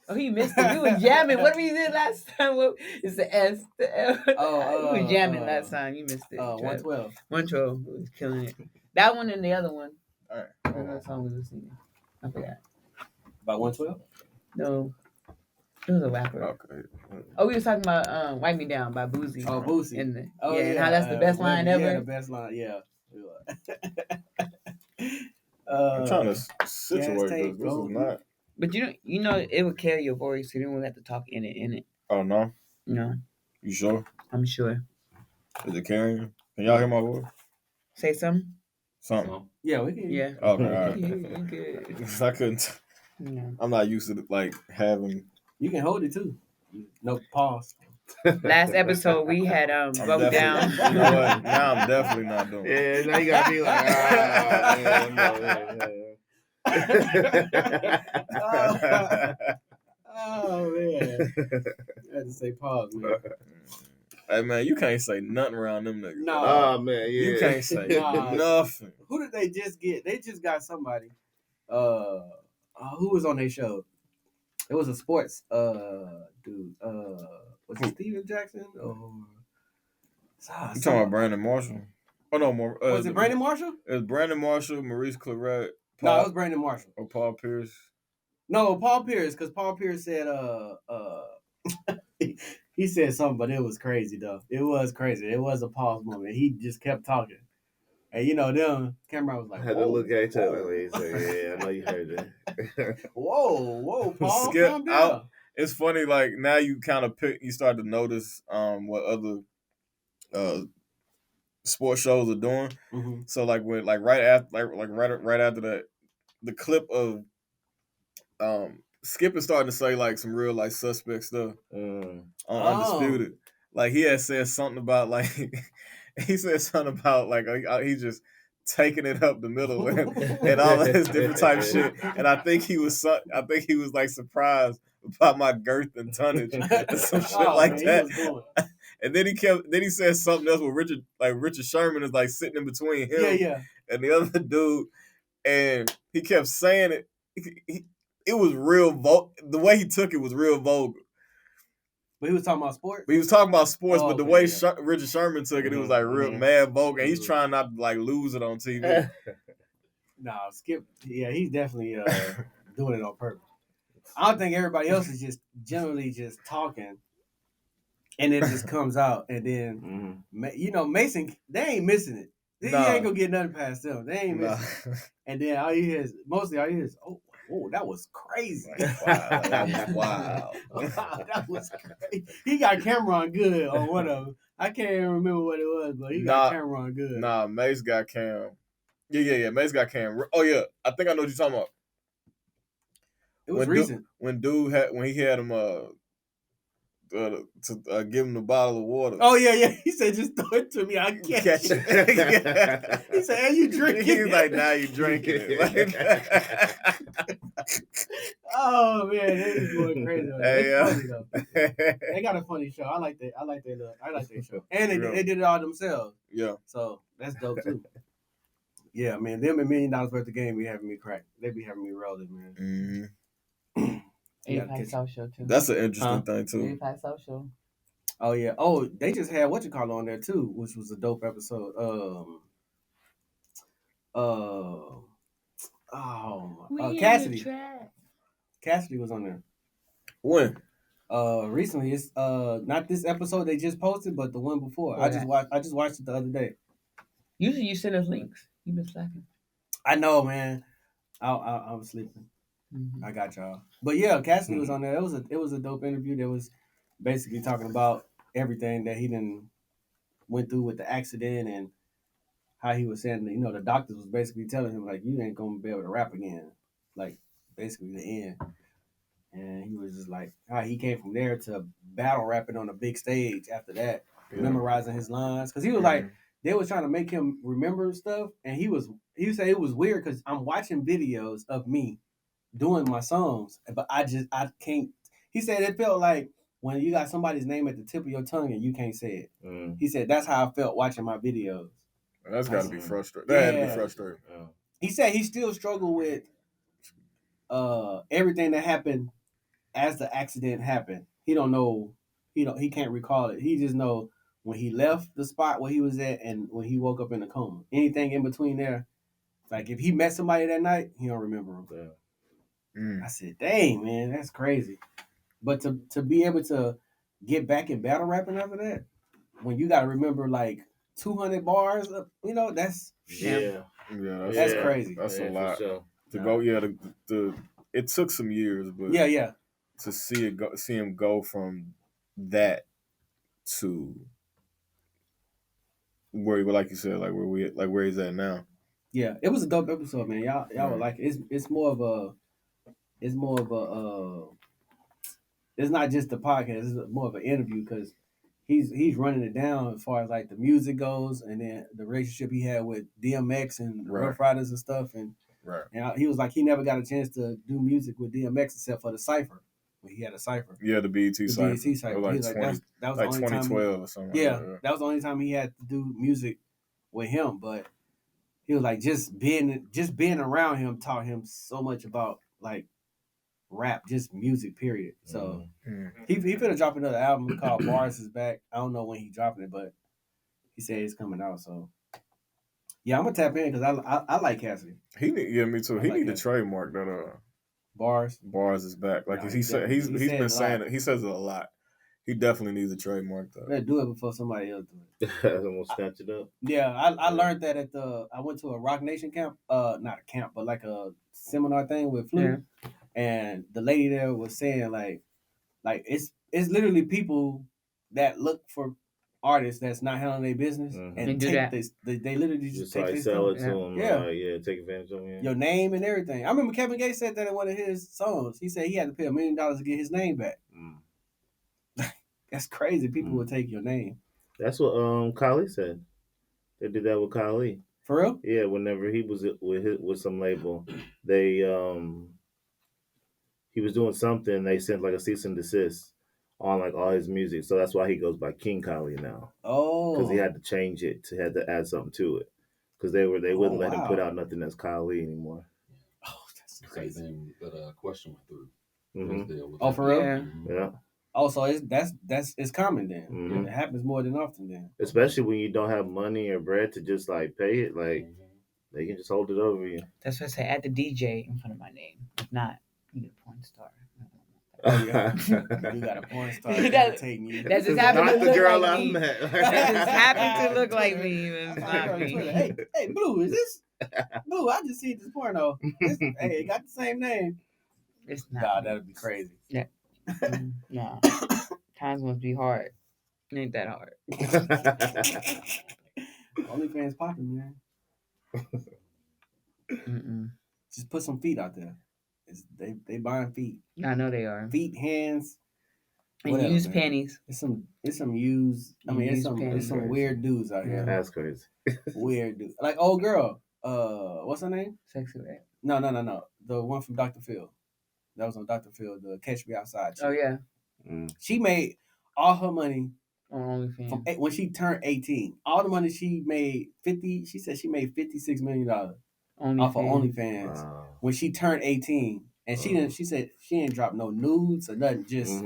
Oh, he missed it. We were jamming. What we did last time? It's the S, the L. We were jamming last time. You missed it. 112. 112. We was killing it. That one and the other one. All right. What song was we singing? I forgot. About 112? No. It was a rapper. Okay. Oh, we was talking about "Wipe Me Down" by Boosie. Oh, Boosie. And and how that's the best line ever. Yeah, the best line. Yeah. I'm trying to situate this. This is not. But you know, it would carry your voice. You don't have to talk in it. Oh no. No. You sure? I'm sure. Is it carrying? Can y'all hear my voice? Say something. Something. Yeah, we can. Yeah. Okay. All right. You good. I couldn't. Yeah. I'm not used to like having. You can hold it too. No pause. Last episode we had broke down. You know what? Now I'm definitely not doing it. Yeah, now you gotta be like, Oh man. I had to say pause, man. Hey man, you can't say nothing around them niggas. No. Oh man, yeah. You can't say nothing. Who did they just get? They just got somebody. Who was on their show? It was a sports dude. Was it Steven Jackson or? You talking about Brandon Marshall? Oh no, more. Was it Brandon Marshall? It was Brandon Marshall, Maurice Claret. No, it was Brandon Marshall. Or Paul Pierce. No, Paul Pierce, because Paul Pierce said he said something, but it was crazy though. It was crazy. It was a pause moment. He just kept talking. And you know, them Cameron was like, I had to look at each other when he said, "Yeah, I know you heard that." whoa, Paul, Skip calm down. out. It's funny, like now you kind of you start to notice what other sports shows are doing. Mm-hmm. So like when right after that, the clip of Skip is starting to say like some real like suspect stuff on Undisputed. Like he had said something about like he said something about like he just taking it up the middle and all of his different type of shit. And I think he was like surprised about my girth and tonnage and some shit like that. And then he said something else where Richard Sherman is like sitting in between him and the other dude, and he kept saying it. It was real the way he took it was real vulgar. But he was talking about sports? He was talking about sports, but the way Richard Sherman took it was like real mad vulgar. And he's trying not to like lose it on TV. Nah, Skip, he's definitely doing it on purpose. I don't think everybody else is just generally just talking, and it just comes out. And then, Mason, they ain't missing it. He ain't gonna get nothing past them. They ain't missing it. And then all you hear is, oh, that was crazy. Wow. That was wild. That was crazy. He got Cameron good on one of them. I can't even remember what it was, but he got Cameron good. Nah, Mace got Cam. Yeah. Mace got Cam. Oh yeah, I think I know what you're talking about. It was recent. When he had him to give him the bottle of water. Oh yeah. He said, "Just throw it to me. I catch it." He said, "Hey, you drinking?" He's like, "Now you drinking it." Oh man, they was going crazy. Funny though. They got a funny show. I like their show, and they did it all themselves. Yeah. So that's dope too. Yeah, man. Them $1 million worth of game be having me crack. They be having me rolling, man. Mm-hmm. 85 South Show too. That's an interesting thing too. 85 South Show. Oh yeah. Oh, they just had on there too, which was a dope episode. Cassidy. Cassidy was on there. When? Recently. It's not this episode they just posted, but the one before. I just watched it the other day. Usually you send us links. You've been slacking. I know, man. I was sleeping. I got y'all. But yeah, Cassidy was on there. It was a dope interview. That was basically talking about everything that he done went through with the accident and how he was saying that, the doctors was basically telling him like, you ain't gonna be able to rap again. Like basically the end. And he was just like how he came from there to battle rapping on a big stage after that, memorizing his lines. Cause he was like, they was trying to make him remember stuff, and he said it was weird because I'm watching videos of me doing my songs, but I can't. He said it felt like when you got somebody's name at the tip of your tongue and you can't say it. He said that's how I felt watching my videos. That's got to be frustrating. That had to be frustrating. He said he still struggled with everything that happened as the accident happened, he don't know. He can't recall it. He just know when he left the spot where he was at and when he woke up in the coma. Anything in between there, like if he met somebody that night, he don't remember him. I said, "Dang, man, that's crazy." But to be able to get back in battle rapping after that, when you got to remember like 200 bars, that's that's crazy. That's a lot sure. to go. Yeah, it took some years, but to see him go from that to where, like you said, like where he's at now. Yeah, it was a dope episode, man. Y'all would like it. It's more of a it's not just a podcast. It's more of an interview because he's running it down as far as like the music goes, and then the relationship he had with DMX and the Rough Riders and stuff, and he was like he never got a chance to do music with DMX except for the Cipher when he had a Cipher. Yeah, the BET Cipher. BET Cipher. Like, that was like the only 2012 or something. Yeah, that was the only time he had to do music with him. But he was like just being around him taught him so much about like rap, just music, period. So he finna drop another album called Bars Is Back. I don't know when he dropping it, but he said it's coming out. So yeah, I'm gonna tap in because I like Cassidy. Me too. He need to trademark that. Bars Is Back. Like he's been saying it. He says it a lot. He definitely needs a trademark though. Better do it before somebody else do it. I'm gonna snatch it up. Yeah, I learned that I went to a Rock Nation camp. Not a camp, but like a seminar thing with Flu. Yeah. And the lady there was saying like it's literally people that look for artists that's not handling their business and take this. They literally just take like this sell it to them. Yeah, take advantage of them. Yeah. Your name and everything. I remember Kevin McGee said that in one of his songs. He said he had to pay $1 million to get his name back. That's crazy. People will take your name. That's what Kylie said. They did that with Kylie. For real? Yeah. Whenever he was with some label, they he was doing something. They sent like a cease and desist on like all his music. So that's why he goes by King Kylie now. Oh. Because he had to change it had to add something to it. Because they wouldn't let him put out nothing that's Kylie anymore. Oh, that's crazy. Same thing that Question went through. Oh, for real? Yeah. Oh, so it's common then. It happens more than often then. Especially when you don't have money or bread to just like pay it, like they can just hold it over you. That's what I say. Add the DJ in front of my name. If not, you get a porn star. Oh, yeah. You got a porn star imitating you. That just happened to look like me. That just happened to look like me. It's not me. Hey, Blue, is this? Blue, I just see this porno. Hey, it got the same name. It's not. Nah, that'd be crazy. Yeah. No. Times must be hard. It ain't that hard. OnlyFans popping, man. Just put some feet out there. They buying feet. I know they are. Feet, hands, and used panties. It's some used. I mean, it's some weird dudes out here. That's crazy. Weird dudes. Like old girl. What's her name? Sexy Red. No. The one from Dr. Phil. That was on Dr. Phil. The Catch Me Outside. Oh yeah. She made all her money on OnlyFans when she turned 18. All the money she made, 50. She said she made $56 million off of OnlyFans when she turned 18. And she didn't. She said she didn't drop no nudes or nothing. Just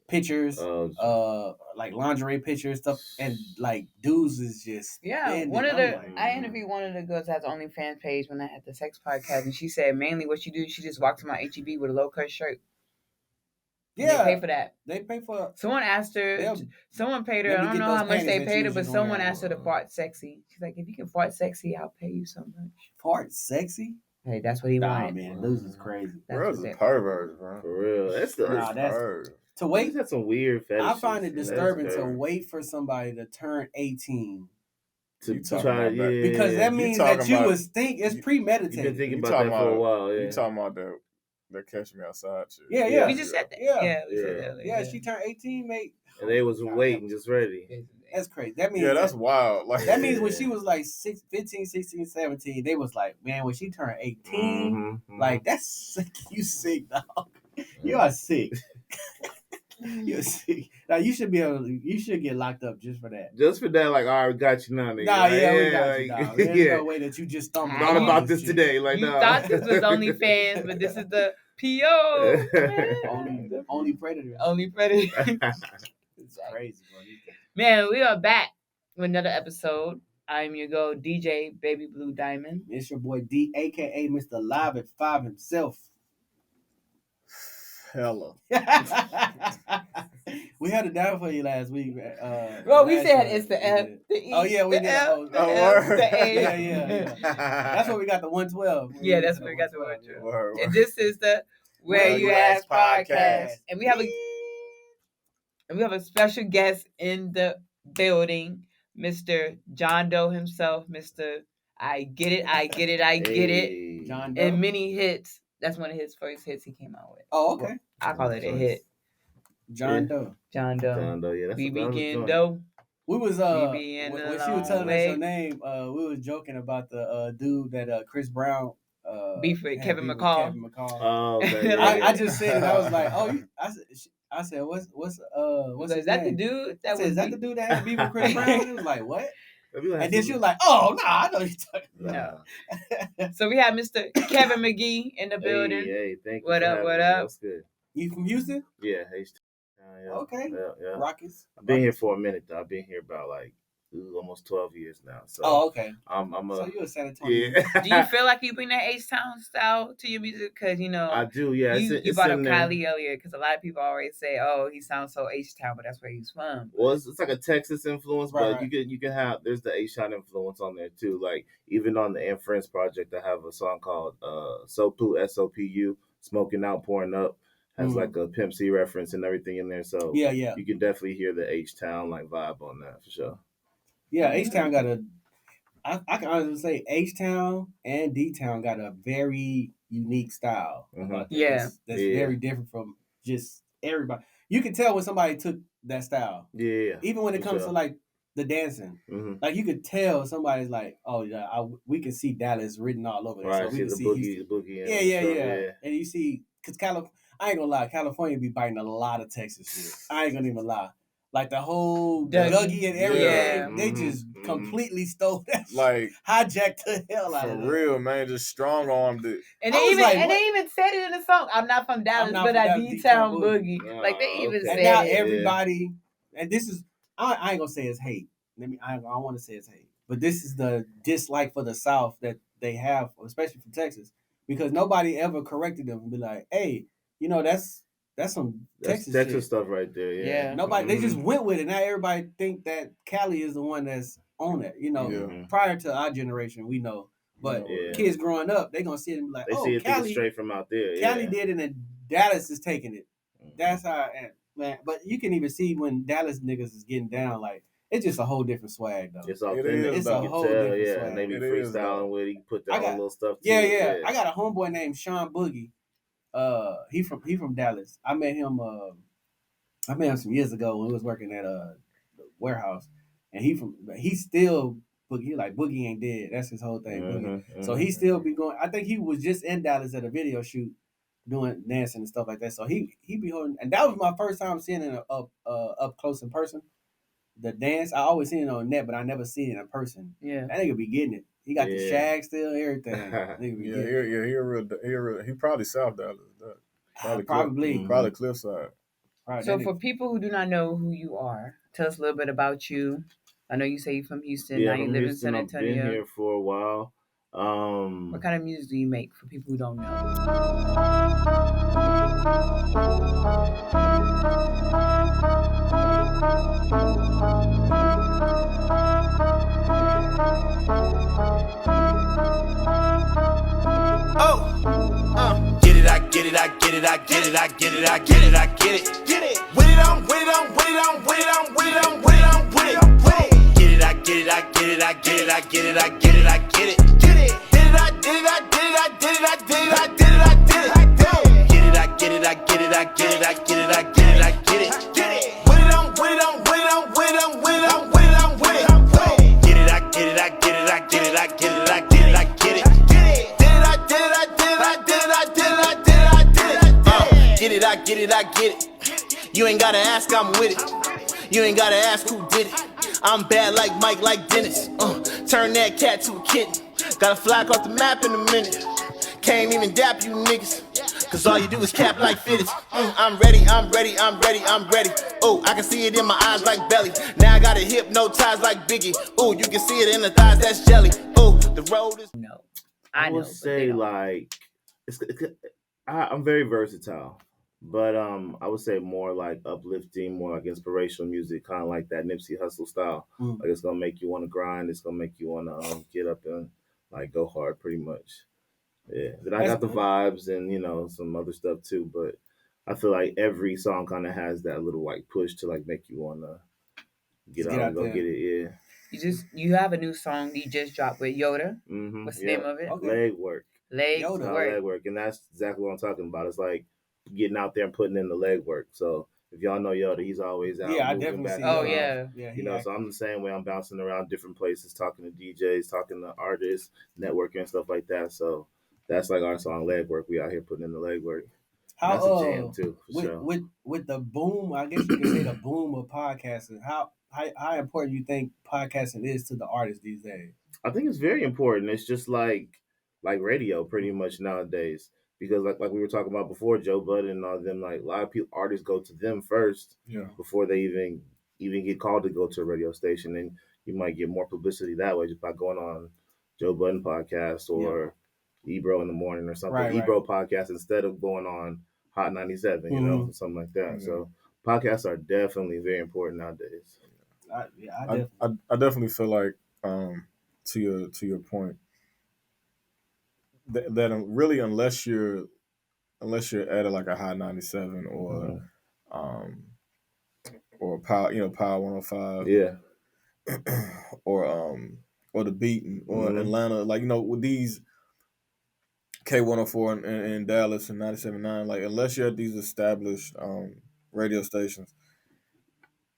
pictures, like lingerie pictures, stuff, and like dudes is just. Yeah, I interviewed one of the girls that has an OnlyFans page when I had the sex podcast, and she said mainly what she do, she just walks to my HEB with a low cut shirt. Yeah, they pay for that. They pay for. Someone asked her. Someone paid her. I don't know how much they paid her, but someone asked her to fart sexy. She's like, if you can fart sexy, I'll pay you so much. Fart sexy? Hey, that's what he wanted. Man, this is crazy. Girls is perverts, bro. For real, that's to wait. That's some weird fetishes. I find it disturbing to wait for somebody to turn 18. To try, because that means that you would think it's premeditated. You've been thinking about that for a while. Yeah. You talking about that Catch Me Outside shit? Yeah. We just said that. Yeah. She turned 18, mate. And they was waiting, just ready. That's crazy. That means that's wild. Like that means when she was like 15, 16, 17, they was like, man, when she turned 18, like that's sick. You sick, dog. You are sick. You're sick. Now you should get locked up just for that. Just for that, like, all right, we got you now, nigga. Nah, we got you, dog. There's no way that you just stumbled. Thought about this today, like, you thought this was OnlyFans, but this is the P.O. only predator. Only predator. It's crazy, bro. Man, we are back with another episode. I'm your girl, DJ Baby Blue Diamond. It's your boy D, aka Mr. Live at 5 himself. Hella. We had it down for you last week. Well, we said it's the F, the E. Oh yeah, we the did. F, the word. F, the A. Yeah. That's where we got the 112. Yeah, that's where we got the 112. Word. And this is the Where You Ask podcast. And we have a special guest in the building, Mr. John Doe himself, Mr. I Get It, I Get It, I Get It. John Doe. And many hits. That's one of his first hits he came out with. Oh, okay. I call it a hit. John Doe. John Doe. John Doe, yeah. That's We what begin Doe. We was when she was telling way. us her name, we was joking about the dude that Chris Brown Beef with had Kevin beef with McCall. Kevin McCall. Oh, okay. I just said it. I was like, oh, I said, what's Is his that name? the dude? I said, is that the dude that had beef with Chris Brown? He was like, what? And And then she was like, oh, no, I know you're talking No. So we have Mr. Kevin McGee in the building. Hey, thank you. What up, what up? That's good. You from Houston? Yeah, yeah. Okay. Yeah. Rockets. I've been here for a minute though. I've been here about almost 12 years now. So Okay. I'm So you're a San Antonio. yeah. Do you feel like you bring that H-Town style to your music? Because, I do, yeah. you brought up Kylie earlier because a lot of people always say, oh, he sounds so H-Town, but that's where he's from. Well, it's like a Texas influence, Right, but right. you can have there's the H-Shot influence on there too. Like even on the And Friends project, I have a song called Sopu SOPU, Smoking Out, Pouring Up. Has like a Pimp C reference and everything in there. So Yeah. you can definitely hear the H-Town like vibe on that for sure. Yeah, H-Town got I can honestly say H-Town and D-Town got a very unique style. About that. Yeah. That's very different from just everybody. You can tell when somebody took that style. Yeah. Even when it comes to like the dancing. Mm-hmm. Like you could tell somebody's like, oh yeah, we can see Dallas written all over there. Right, So we can the see boogie. Yeah. And you see, because I ain't gonna lie, California be biting a lot of Texas shit. I ain't gonna even lie. Like the whole Dougie and everything, they just completely stole that shit. Like hijacked the hell out of it. For real, man, just strong armed it. And they even said it in the song. I'm not from Dallas, but I D-Town Boogie. Like they even said And now it. everybody, and this is, I ain't gonna say it's hate. I want to say it's hate. But this is the dislike for the South that they have, especially from Texas. Because nobody ever corrected them and be like, hey, that's some Texas shit. Stuff right there. Yeah. Nobody, they just went with it. Now everybody think that Cali is the one that's on it. Prior to our generation, we know. But kids growing up, they gonna see it and be like, they see it Cali, straight from out there. Cali did it and Dallas is taking it. That's how, man. But you can even see when Dallas niggas is getting down, like, it's just a whole different swag, though. It's all it's a whole different swag. And they be freestyling with it. You put that little stuff to Yeah. I got a homeboy named Sean Boogie. He from Dallas. I met him some years ago when he was working at the warehouse. And he still Boogie. He like Boogie ain't dead. That's his whole thing. So he still be going. I think he was just in Dallas at a video shoot doing dancing and stuff like that. So he be holding, and that was my first time seeing it up close in person. The dance, I always seen it on net, but I never seen it in person. Yeah, that nigga be getting it. He got the shag still, everything. He probably South Dallas. Probably Cliffside. So for people who do not know who you are, tell us a little bit about you. I know you say you're from Houston. Yeah, now you live in San Antonio. I've been here for a while. What kind of music do you make for people who don't know? Get it, I get it, I get it, I get it, I get it, I get it, I get it. Get it. With it on, with it on, with it on, with it on, with it on, with it on, with it. Get it, I get it, I get it, I get it, I get it, I get it, I get it. Get it. Did it, I did it, I did it, I did it, I did it, I did it, I did it. Get it, I get it, I get it, I get it, I get it, I get it, I get it. Get it. With it on, with it on, with it on, with it on, with it on, with it on, with it. Get it, I get it, I get it, I get it, I get it, I get it, I get it. Get it, I get it, I get it. You ain't gotta ask, I'm with it. You ain't gotta ask who did it. I'm bad like Mike, like Dennis. Turn that cat to a kitten. Gotta fly across the map in a minute. Can't even dap you niggas. cause all you do is cap like fitteds. I'm ready, I'm ready, I'm ready, I'm ready. Oh, I can see it in my eyes like belly. Now I got it hypnotized like Biggie. Oh, you can see it in the thighs, that's jelly. Oh, the road is. No, I know, would but they say don't. like I'm very versatile, but I would say more like uplifting, more like inspirational music, kind of like that Nipsey Hussle style. Like it's gonna make you want to grind. It's gonna make you want to get up and like go hard, pretty much. Yeah. Then I That's got the good. vibes and some other stuff too, but I feel like every song kind of has that little like push to like make you want to get Just out get and out go there. get it. You have a new song you just dropped with Yoda. Yeah. What's the name of it? Okay. Leg work. Legs Yoda. It's called work. leg work, and that's exactly what I'm talking about. It's like getting out there and putting in the leg work. So if y'all know Yoda, he's always out Yeah, I moving definitely back see. and Oh, forth. yeah. Yeah, You know, so I'm the same way. I'm bouncing around different places, talking to DJs, talking to artists, networking and stuff like that. So that's like our song leg work. We out here putting in the leg work. And that's a jam too, for sure. with the boom, I guess you could say the boom of podcasting. How important you think podcasting is to the artists these days? I think it's very important. It's just like radio pretty much nowadays. Because like we were talking about before, Joe Budden and all them, like a lot of people artists go to them first before they even get called to go to a radio station. And you might get more publicity that way just by going on Joe Budden podcast or Ebro in the morning or something. Right. Ebro podcast instead of going on Hot 97, something like that. So podcasts are definitely very important nowadays. I definitely feel like to your point that really unless you're at like a Hot 97 or Power 105 or the Beatin or Atlanta, like with these K104 in Dallas and 97.9, like unless you're at these established radio stations,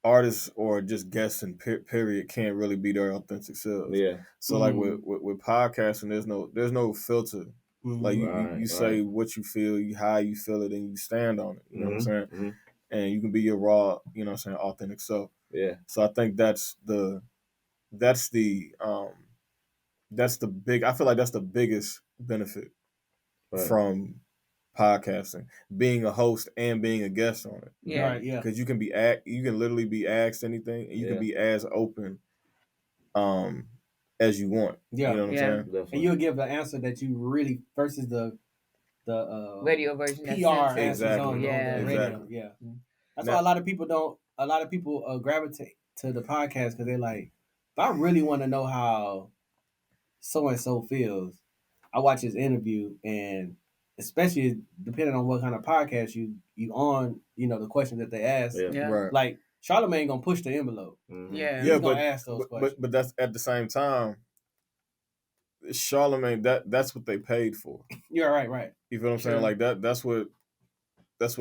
artists or just guests in period can't really be their authentic selves. Yeah. So like with podcasting, there's no filter. Like you say what you feel, how you feel it, and you stand on it. You know what I'm saying? And you can be your raw, authentic self. Yeah. So I think that's the big. I feel like that's the biggest benefit from podcasting, being a host and being a guest on it. Yeah. Right, yeah. Because you can literally be asked anything, and you can be as open, as you want. Yeah. You know what I'm saying? Definitely. And you'll give the answer that you really versus the Radio version. PR that's answers on the radio. Exactly. Yeah. That's why a lot of people gravitate to the podcast because they're like, if I really want to know how so and so feels, I watch his interview, and especially depending on what kind of podcast you on, the questions that they ask. Yeah. Right. Like Charlamagne gonna push the envelope. Yeah. He's gonna ask those questions. But that's at the same time, Charlamagne, that's what they paid for. You're right. You feel what I'm saying? Like that's what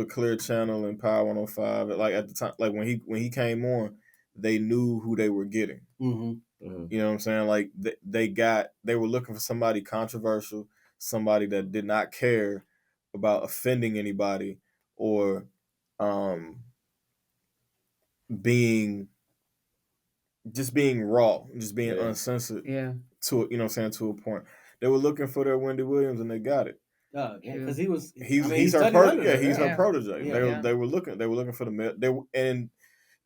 Clear Channel and Power 105, like at the time, like when he came on, they knew who they were getting. You know what I'm saying? Like they were looking for somebody controversial, somebody that did not care about offending anybody or being raw, just being uncensored. Yeah. To to a point. They were looking for their Wendy Williams and they got it. Because He's her protege. He's her protege. Yeah. They were looking for the male. And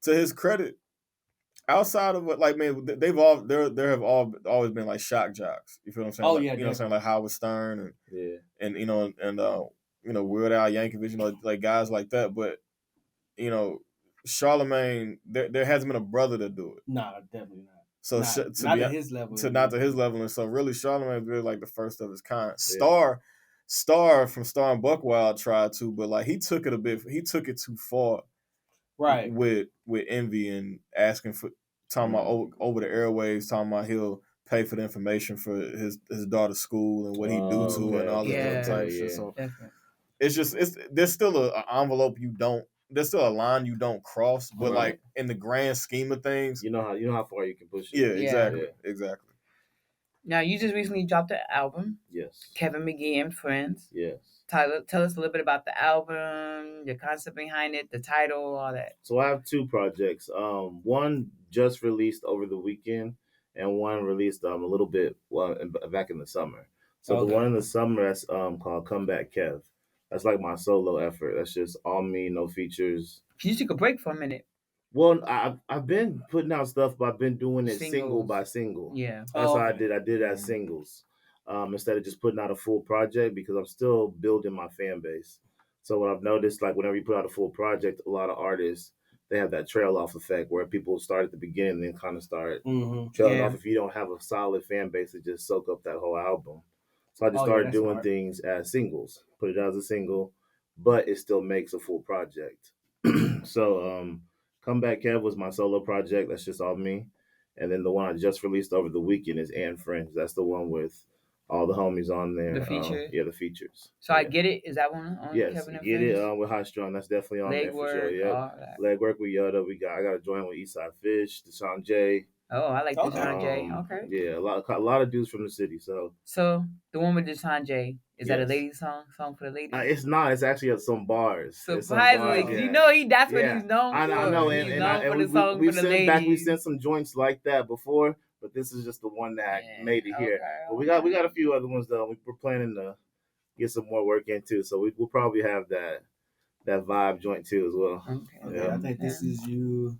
to his credit, outside of what, like, man, there have always been like shock jocks. You feel what I'm saying? Oh, like, yeah, you know what I'm saying, like Howard Stern and Weird Al Yankovic, like guys like that. But Charlamagne, there hasn't been a brother to do it. Nah, definitely not. So not at his level. Not to his level, and so really Charlamagne is really like the first of his kind. Star from Star and Buckwild tried to, but like he took it too far. Right. With Envy and asking for talking about over the airwaves, talking about he'll pay for the information for his daughter's school and what he do to her and all that type shit. So definitely. There's still an envelope there's still a line you don't cross, but like in the grand scheme of things, you know how far you can push it. Yeah, exactly. Now you just recently dropped an album. Yes. Kevin McGee and Friends. Yes. Tyler, tell us a little bit about the album, the concept behind it, the title, all that. So I have two projects. One just released over the weekend, and one released a little bit back in the summer. So the one in the summer that's called Comeback Kev. that's like my solo effort. That's just all me, no features. You took a break for a minute. Well, I've been putting out stuff, but I've been doing it single Singles. by single. Yeah. That's Oh, how okay. I did it as singles, instead of just putting out a full project because I'm still building my fan base. So what I've noticed, like whenever you put out a full project, a lot of artists they have that trail off effect where people start at the beginning and then kind of start trailing Yeah. off if you don't have a solid fan base to just soak up that whole album. So I just Oh, yeah, started that's doing smart. things as singles, put it out as a single, but it still makes a full project. So Comeback Kev was my solo project. That's just all me. And then the one I just released over the weekend is And Friends. That's the one with all the homies on there. The feature. Yeah, the features. So yeah. I Get It. Is that one on Yes, Kevin and Get It Friends? with High Strung. That's definitely on there for sure. Legwork, Yep. all that. Legwork with Yoda. I got a joint with Eastside Fish, Deshaun J. Oh, I like Okay. Deshaun J. Okay. Yeah, a lot of dudes from the city. So the one with Deshaun J. Is that a Yes. lady song for the ladies? it's not. It's actually some bars. It's some Surprisingly, bars, 'cause yeah. you know that's what Yeah. he's known I for. know, He's and known for we, the song we've for the sent ladies. we sent some joints like that before, but this is just the one that Yeah, made it here. okay, But we got a few other ones though. We're planning to get some more work in too, so we'll probably have that vibe joint too as well. Okay. Okay, I think this is you.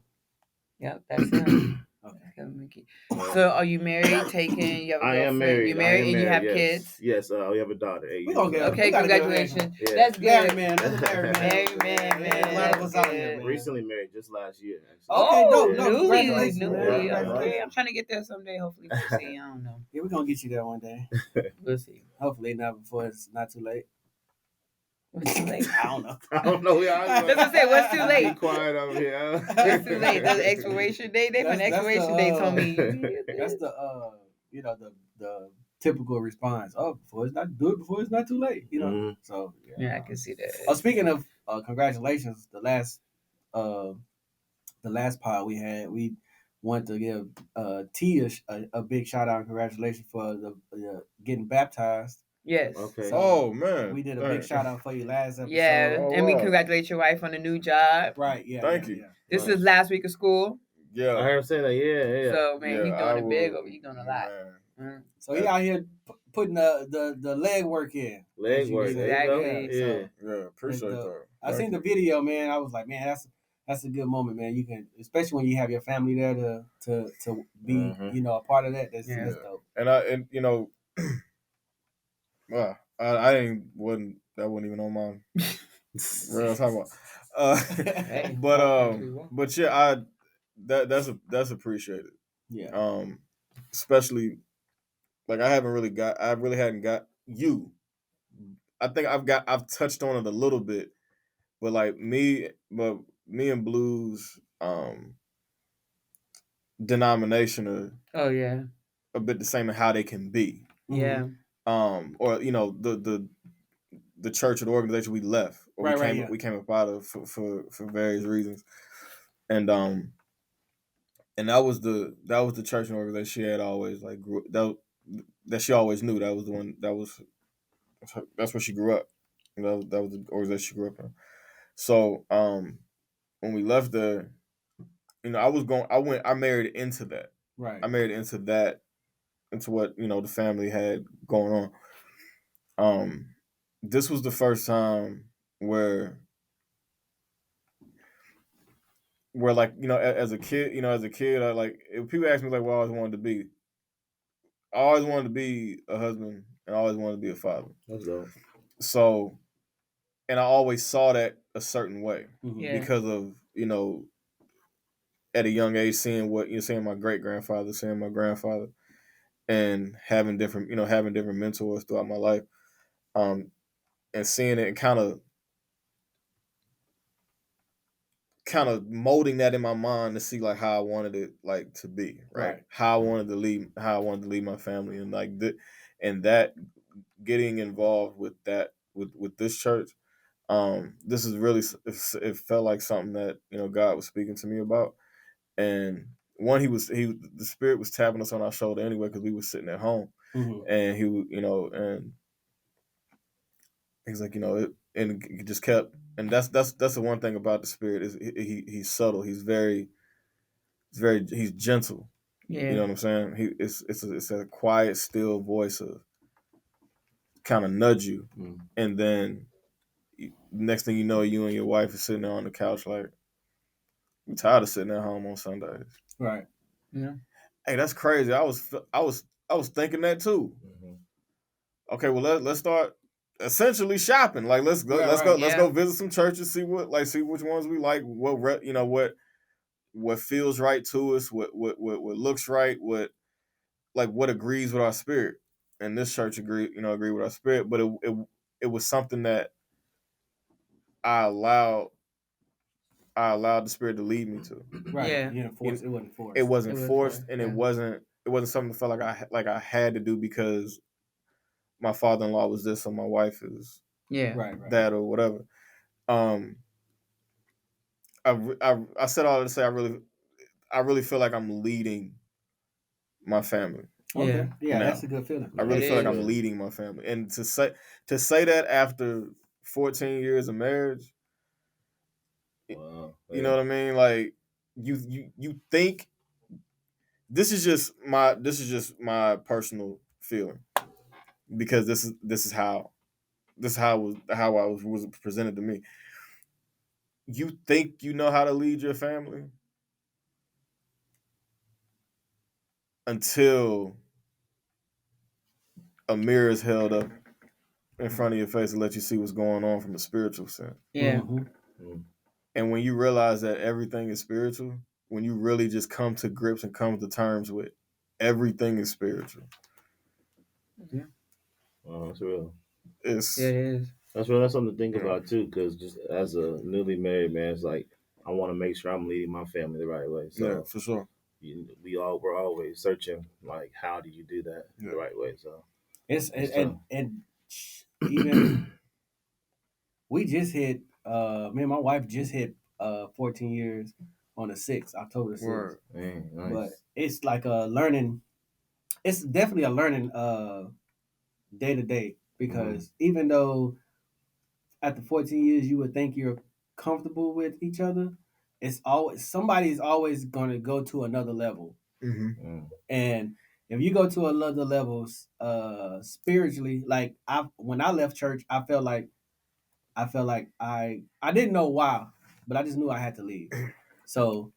Yep, that's him. Okay. Kevin McGee. So, are you married? Taken? You have a I am girlfriend? married. You're married and you have yes. kids. Yes, we have a daughter. 8 We years gonna old. get Okay, we gotta give her congratulations. Yeah. That's Married good. man. That's a married man. Married man, Yeah, man. a lot of us out here, man. Recently married, just last year. Actually. Okay, Oh, no, newly, congratulations, man. newly. Yeah, Okay, I'm trying to get there someday. Hopefully, we'll see. I don't know. Yeah, we're gonna get you there one day. We'll see. Hopefully not before it's not too late. What's too late? I don't know. I don't know. That's what I said. What's too Be late? quiet over here. What's too late? The expiration date. They put an That's the, expiration date on me. That's the the typical response. Oh, before it's not do it before it's not too late. You know. Mhm. So Yeah, I can see that. Oh, speaking of congratulations, the last pod we had, we wanted to give T a big shout out and congratulations for the getting baptized. Yes. Okay. So Oh man, we did a big shout out for you last episode. Yeah, Oh, and we wow. congratulate your wife on the new job. Right. Yeah. Thank yeah, you. yeah. This Right. is last week of school, I Yeah. heard him say that. Yeah. so man, Yeah, he's I doing it big, will- or he's doing a lot. man. So he out here putting the leg work in. Leg as you work. say. There you go. Exactly. Yeah. So, Yeah, appreciate the- that. I seen the video, man. I was like, man, that's a good moment, man. You can, especially when you have your family there to be, Mhm. a part of that. That's dope. And you know, well, I ain't wasn't even on my what I'm talking about. Hey, But yeah, that's appreciated. Yeah. Especially like I really hadn't got you. I think I've touched on it a little bit, but me and Blues denomination are Oh yeah, a bit the same in how they can be. yeah. Or the church or the organization we left or we came up out of for various reasons. And that was the church and organization she had always that she always knew. That was the one that's where she grew up. That was the organization she grew up in. So when we left there, I married into that. Right. I married into that, into what, the family had going on. This was the first time where as a kid, I if people ask me what I always wanted to be, I always wanted to be a husband and I always wanted to be a father. That's dope. So, and I always saw that a certain way Yeah. because of, at a young age, seeing my great grandfather, seeing my grandfather, and having different mentors throughout my life, and seeing it and kind of molding that in my mind to see how I wanted it to be, right? How I wanted to lead my family, and that getting involved with that with this church, this is really, it felt like something that God was speaking to me about. And one, the Spirit was tapping us on our shoulder anyway because we were sitting at home, and and he's like, and it just kept, and that's the one thing about the Spirit is he's subtle, he's gentle. Yeah. You know what I'm saying? It's a quiet, still voice of kind of nudge you, and then next thing you know, you and your wife are sitting there on the couch like, I'm tired of sitting at home on Sundays. Right. Yeah. Hey, that's crazy. I was thinking that too. Mm-hmm. Okay, well let's start essentially shopping. Like let's go let's go visit some churches, see which ones we like, what feels right to us, what looks right, what agrees with our spirit. And this church agree with our spirit, but it was something that I allowed the spirit to lead me to. Right. Yeah. You didn't force. It wasn't forced. It wasn't It was forced, forced, and yeah. it wasn't something I felt like I had to do because my father-in-law was this or my wife is Right. that or whatever. I said all that to say I really feel like I'm leading my family. Okay. Yeah, now. that's a good feeling. I really It feel like is. I'm leading my family, and to say that after 14 years of marriage, Wow. you know what I mean? Like you think this is just my personal feeling because this is how I was presented to me. You think you know how to lead your family until a mirror is held up in front of your face to let you see what's going on from a spiritual sense. Yeah. Mm-hmm. And when you realize that everything is spiritual, when you really just come to grips and come to terms with everything is spiritual. Yeah. Oh, that's real. It's Yeah, it is. That's real. That's something to think about too, because just as a newly married man, it's like I want to make sure I'm leading my family the right way. So yeah, for sure. we're always searching like how do you do that the right way. So It's It's and even we just hit. Me and my wife just hit 14 years on the 6th, October the 6th. Word. man, But nice. it's like a learning. It's definitely a learning day to day because even though after 14 years you would think you're comfortable with each other, it's always somebody's always gonna go to another level. Mm-hmm. Mm. And if you go to another levels spiritually, like when I left church, I felt like I didn't know why, but I just knew I had to leave. So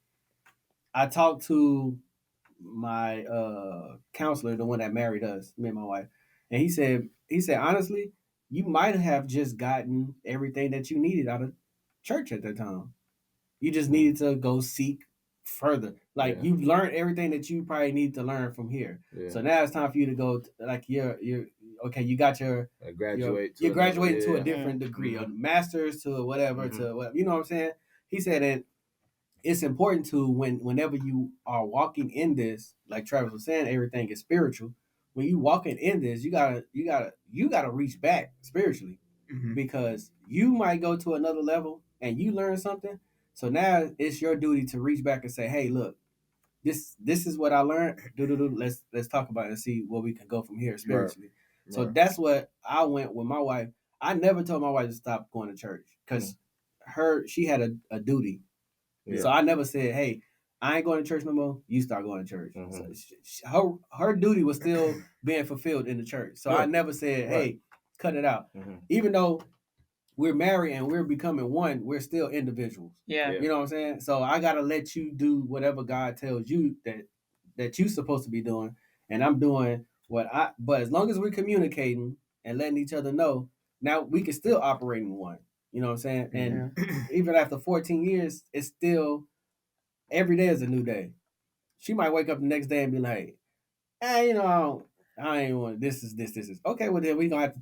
I talked to my counselor, the one that married us, me and my wife, and he said honestly, you might have just gotten everything that you needed out of church at that time. You just needed to go seek further. Like Yeah. you've learned everything that you probably need to learn from here. Yeah. So now it's time for you to go. Like you're okay. You got your you're graduating to a different degree, a master's to whatever to what you know what I'm saying. He said that it's important to whenever you are walking in this, like Travis was saying, everything is spiritual. When you walking in this, you gotta reach back spiritually because you might go to another level and you learn something. So now it's your duty to reach back and say, "Hey, look, this is what I learned. Let's talk about it and see where we can go from here spiritually." Right. So that's what I went with my wife. I never told my wife to stop going to church because she had a duty. Yeah. So I never said, "Hey, I ain't going to church no more. You start going to church." So her duty was still being fulfilled in the church. So I never said, "Hey, cut it out." Even though we're married and we're becoming one, we're still individuals. Yeah. You know what I'm saying? So I gotta let you do whatever God tells you that you're supposed to be doing, and I'm doing what I. But as long as we're communicating and letting each other know, now we can still operate in one. You know what I'm saying? And even after 14 years, it's still every day is a new day. She might wake up the next day and be like, "Hey, you know, I ain't want this is this is okay." Well, then we gonna have to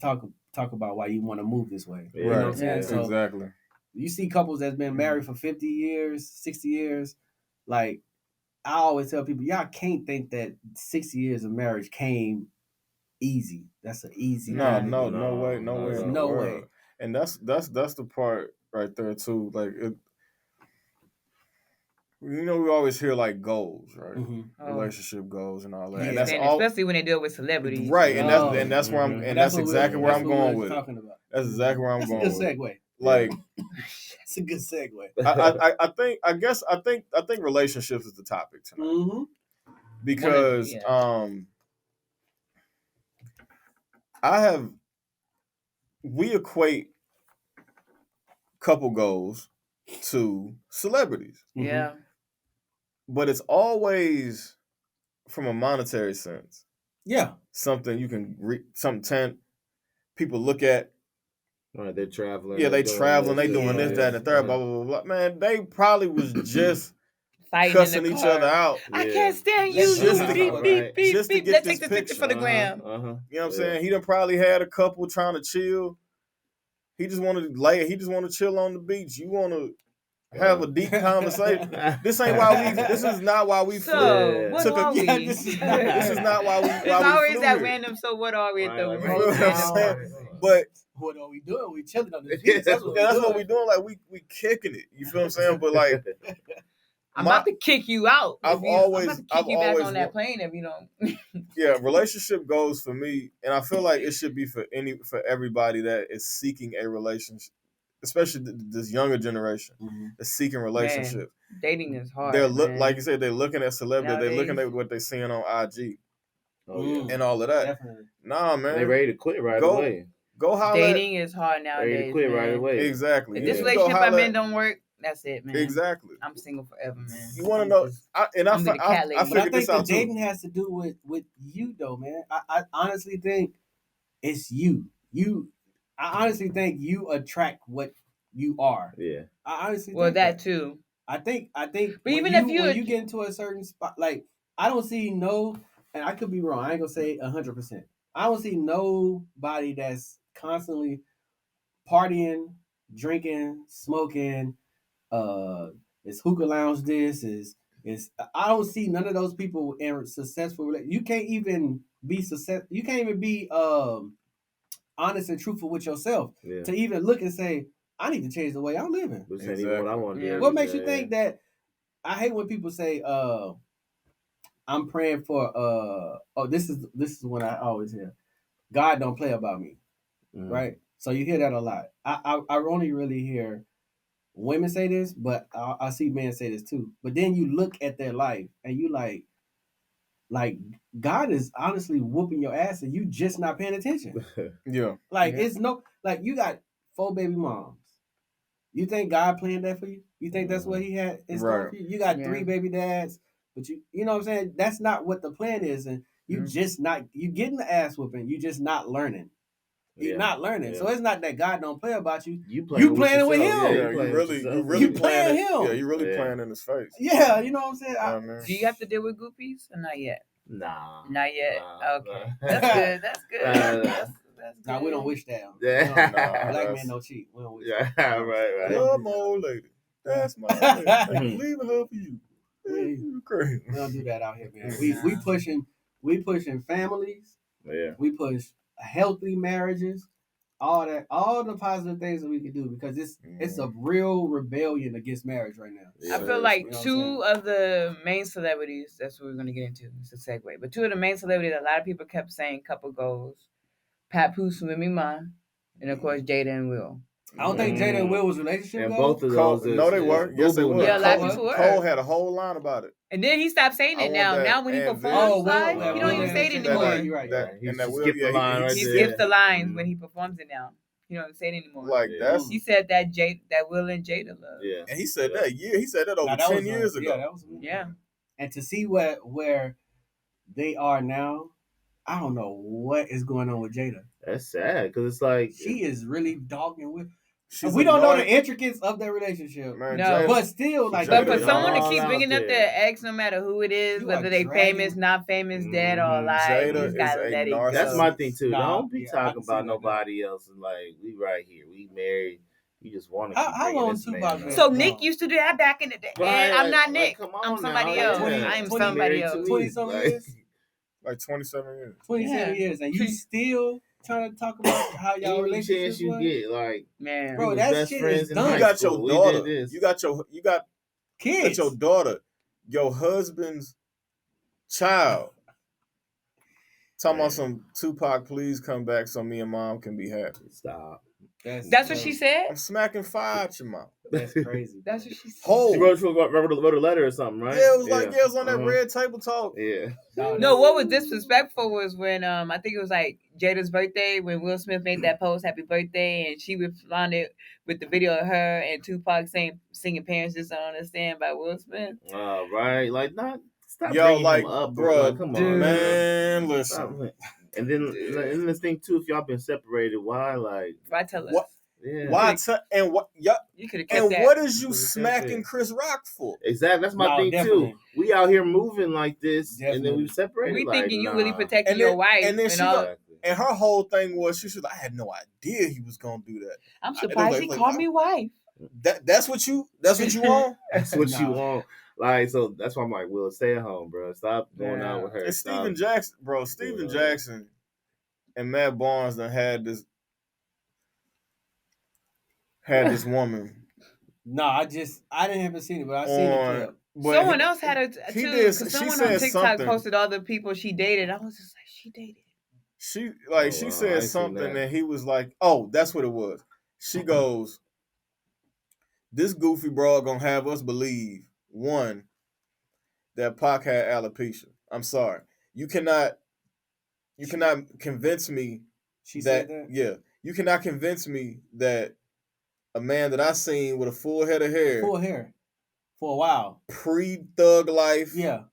talk about why you want to move this way. Yeah. You know what I'm saying? So exactly. you see couples that's been married for 50 years, 60 years. Like I always tell people, y'all can't think that 60 years of marriage came easy. That's an easy No thing. way. There's no way. And that's the part right there too. Like we always hear like goals, right? Relationship goals and all that. Yeah. And that's all, especially when they deal with celebrities. right? And that's where I'm, and that's exactly where I'm going with it. About. That's exactly where I'm going. That's a good segue. Like that's a good segue. I think relationships is the topic tonight because we equate couple goals to celebrities. Yeah. But it's always from a monetary sense. Yeah. Something you can people look at. Right, they're traveling. Yeah, they traveling, they doing this, that, and the third, blah, blah, blah, blah. Man, they probably was just fighting cussing in the each car. other out. I can't stand you. Just to- beep, beep, beep, just to beep. get Let's this take the picture for the gram. You know what I'm saying? He done probably had a couple trying to chill. He just wanted to he just want to chill on the beach. You want to have a deep conversation. This ain't why we. This is not why we So what are we? This is not why we. It's why always we that here. random. So what are we at the You feel what I'm saying? But what are we doing? We chilling on the yeah, beach. that's what we doing. Like we kicking it. You feel what I'm saying? But like, I'm about to kick you out. I'm about to kick you back on that plane if you don't. Yeah, relationship goals for me, and I feel like it should be for everybody that is seeking a relationship, especially this younger generation that's seeking relationships. Man, dating is hard. They're man. like you said, they're looking at celebrities, they're looking at what they're seeing on IG, and all of that. Definitely. Nah, man, they're ready to quit right away. Go holler. Dating is hard nowadays. Ready to quit right away. Exactly. If this relationship I'm in don't work, that's it, man. Exactly. I'm single forever, man. You want to know? I figured this out too. Dating has to do with you, though, man. I honestly think it's you. I honestly think you attract what you are. Yeah. I honestly think that too. I think. But even when if you get into a certain spot, like I don't see and I could be wrong. I ain't gonna say 100%. I don't see nobody that's constantly partying, drinking, smoking. Is hookah lounge this is I don't see none of those people in successful. You can't even be You can't even be honest and truthful with yourself to even look and say, I need to change the way I'm living. Exactly. What I want to do. What makes you think that? I hate when people say, I'm praying for this is what I always hear. God don't play about me. Right? So you hear that a lot. I only really hear women say this, but I see men say this too. But then you look at their life and you like God is honestly whooping your ass and you just not paying attention. Yeah. It's you got 4 baby moms. You think God planned that for you? You think that's what he had in store for you? You got 3 baby dads, but you know what I'm saying? That's not what the plan is. And you just you getting the ass whooping. You just not learning. You're not learning. Yeah. So it's not that God don't play about you. You playing with him. Yeah, you really playing him. Yeah, you really playing in his face. Yeah, you know what I'm saying? Do you have to deal with groupies or not yet? Nah. Not yet. Okay. That's good. That's good. Nah, we don't wish that. Yeah. Black men don't cheat. We don't wish that. Right. Love my old lady. That's my lady. I'm leaving her for you. You crazy. We don't do that out here, man. We pushing families. Yeah. We push healthy marriages, all the positive things that we can do because it's a real rebellion against marriage right now. Yeah. I feel like two of the main celebrities, that's what we're going to get into, it's a segue, but two of the main celebrities a lot of people kept saying couple goals, Papoose and Remy Ma, and of course Jada and Will. I don't think Jada and Will was relationship goals. Both of those. No, they weren't. Yes, they were. Yeah, a lot of people were. Cole had a whole line about it. And then he stopped saying it now. Now when he performs live, he don't even say it anymore. You're right. He skips the lines when he performs it now. He don't say it anymore. Like that's. He said that Will and Jada love. Yeah. And he said that. Yeah, he said that over 10 years ago. Yeah, that was. Yeah. And to see where they are now, I don't know what is going on with Jada. That's sad because it's like she is really dogging with. We don't know the intricacies of their relationship. Man, no, Jada, but still, like, but for someone to keep bringing up their ex, no matter who it is, whether they famous, not famous, dead or alive, you just gotta let it go. That's my thing too. Don't be talking about nobody else and like we right here, we married. You just want to. How long Tupac? So Nick used to do that back in the day. And I'm not Nick. I'm somebody else. I am somebody else. 20-something years. Like 27 years. 27 years, and you still trying to talk about how y'all relationship chance you get, like, man, bro, that shit is done. You got your daughter. You got kids. Your daughter, your husband's child. Talking about some Tupac, please come back so me and mom can be happy. Stop. That's what she said. I'm smacking fire out your mouth. That's crazy. That's what she said. She wrote a letter or something, right? Yeah, it was like, it was on that red table talk. Yeah. No, what was disrespectful was when I think it was like Jada's birthday when Will Smith made that post, "Happy Birthday," and she responded with the video of her and Tupac singing "Parents Just Don't Understand" by Will Smith. Right, like not stop Yo, bringing like, him up, bro, like, come on, man, listen. Stop. And then this thing too, if y'all been separated, why like? Why tell us? What? Yeah. Why? And what? Yep. You could have kept And that. what is you smacking Chris Rock for? Exactly, that's my thing definitely. too. We out here moving like this, and then Definitely. we separated. We like, thinking you nah. really protecting And then- your wife and then she all. go- And her whole thing was, she said, I had no idea he was gonna do that. I'm surprised he like, called me wife. That's what you want? That's what you Nah. want. Like, so that's why I'm like, Will, stay at home, bro. Stop going out with her. And Stop. Steven Jackson, bro, Steven Jackson and Matt Barnes done had this woman. No, I didn't haven't seen it, but I seen the clip. but Someone else had it he too. did- Because she someone said on TikTok something. posted all the people she dated. I was just like, she dated. She I said ain't seen something that. and he was like, oh, that's what it was. She goes, this goofy broad gonna have us believe, one, that Pac had alopecia. I'm sorry. You cannot convince me She that, said that? yeah. You cannot convince me that a man that I seen with a full head of hair, Full hair. For a while. pre-Thug Life, Yeah.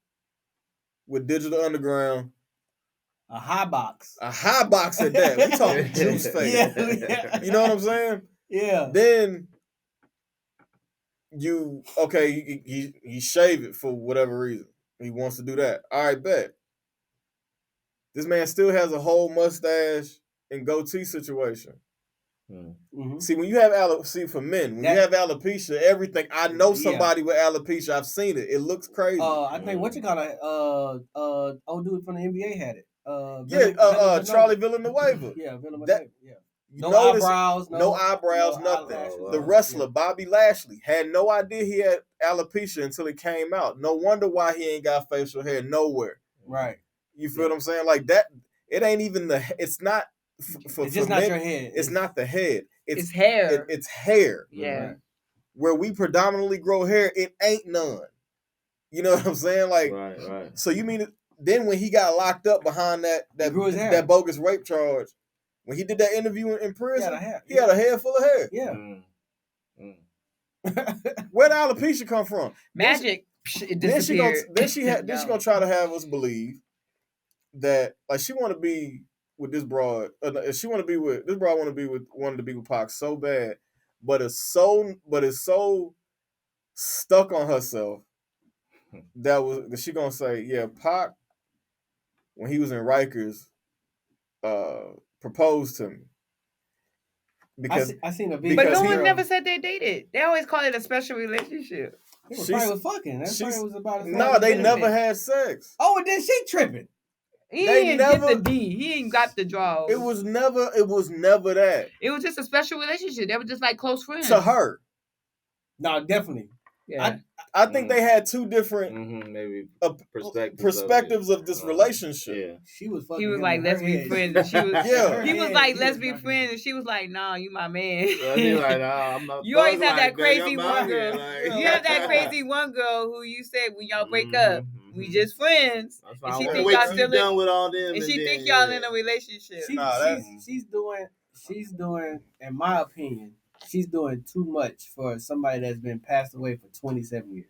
with Digital Underground, A high box. a high box at that. We talking juice face. Yeah. You know what I'm saying? Yeah. Then you he shave it for whatever reason. He wants to do that. All right, bet. This man still has a whole mustache and goatee situation. Mm-hmm. See, when you have for men, when you have alopecia, everything. I know somebody with alopecia. I've seen it. It looks crazy. I think what you call it? Old dude from the NBA had it. Charlie Villanueva. Yeah, Villanueva. That- Yeah. You No notice- eyebrows. no eyebrows, no nothing. eyelashes. The wrestler Bobby Lashley had no idea he had alopecia until it came out. No wonder why he ain't got facial hair nowhere. Right. You feel what I'm saying? Like that. It ain't even it's not. It's just not your head. It's not the head. It's hair. It's hair. Yeah. Right. Where we predominantly grow hair, it ain't none. You know what I'm saying? Like, right. so you mean then when he got locked up behind that grew his hair. that bogus rape charge, when he did that interview in prison, He had a head full of hair. Yeah. Where the alopecia come from? Magic. It disappeared. Then she gonna try to have us believe that like she want to be with this broad. She want to be with this broad. Wanted to be with Pac so bad, but it's so stuck on herself that she gonna say, yeah, Pac, when he was in Rikers, proposed to me. Because I seen a video. But no because one he- never said they dated. They always call it a special relationship. He probably was fucking. That's she's- probably was about it. No, they never had sex. Oh, and then she tripping. He They didn't never- get the D. He ain't got the draw. It was never that It was just a special relationship. They were just like close friends. to her. No, definitely. Yeah. I think they had two different Maybe perspectives of this relationship. Yeah. She was fucking. He was him like, in let's her be head. friends. And she was, Yeah. he was Her like, head, let's he be was friends. And she was like, nah, you my man. He like, nah, I'm not. You always thug have that like crazy I'm one out here, girl. like- You have that crazy one girl who you said when y'all break up, we just friends. That's And why she I think wait y'all till still you done in, with all them, and she then, think y'all yeah. in a relationship. She's doing, in my opinion, she's doing too much for somebody that's been passed away for 27 years.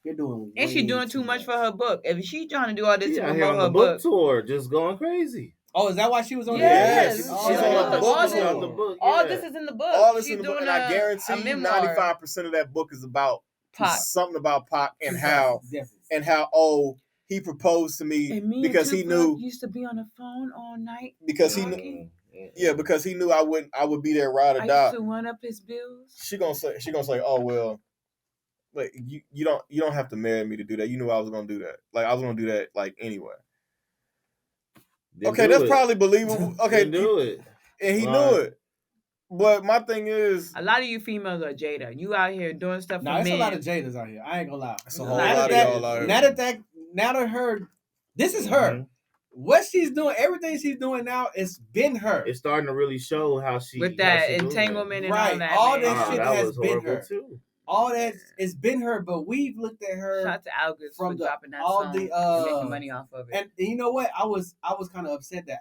You're doing, And she way doing too much for her book. If she trying to do all this She to out here on promote the her book book, tour, just going crazy. Oh, is that why she was on Yes. there? She's on a book all tour. this- book. all yeah. this is in the book. All this She's in the book, doing and I a guarantee you, memoir. 95% of that book is about Pac. something about Pac and how Definitely. he proposed to me And me because and he Tupac knew used to be on the phone all night. because he talking. knew because he knew I would be there ride or I die. used to run up his bills. She gonna say, oh well, like you don't have to marry me to do that. You knew I was gonna do that. Like I was gonna do that like anyway. Didn't Okay, do that's it. probably believable. Okay, Didn't do it. and he Right. knew it. But my thing is, A lot of you females are Jada. You out here doing stuff Nah, for it's men. a lot of Jadas out here. I ain't gonna lie. It's a whole Now lot of that- y'all out here. Now that her, this is her. what she's doing, everything she's doing now, it's been her. It's starting to really show how she with that how she moving. entanglement and Right. all that. All man. that shit that has was been horrible her. too. All that it's been her, but we've looked at her Shout out to August from for the- dropping that all song the, and making money off of it. and you know what? I was kind of upset that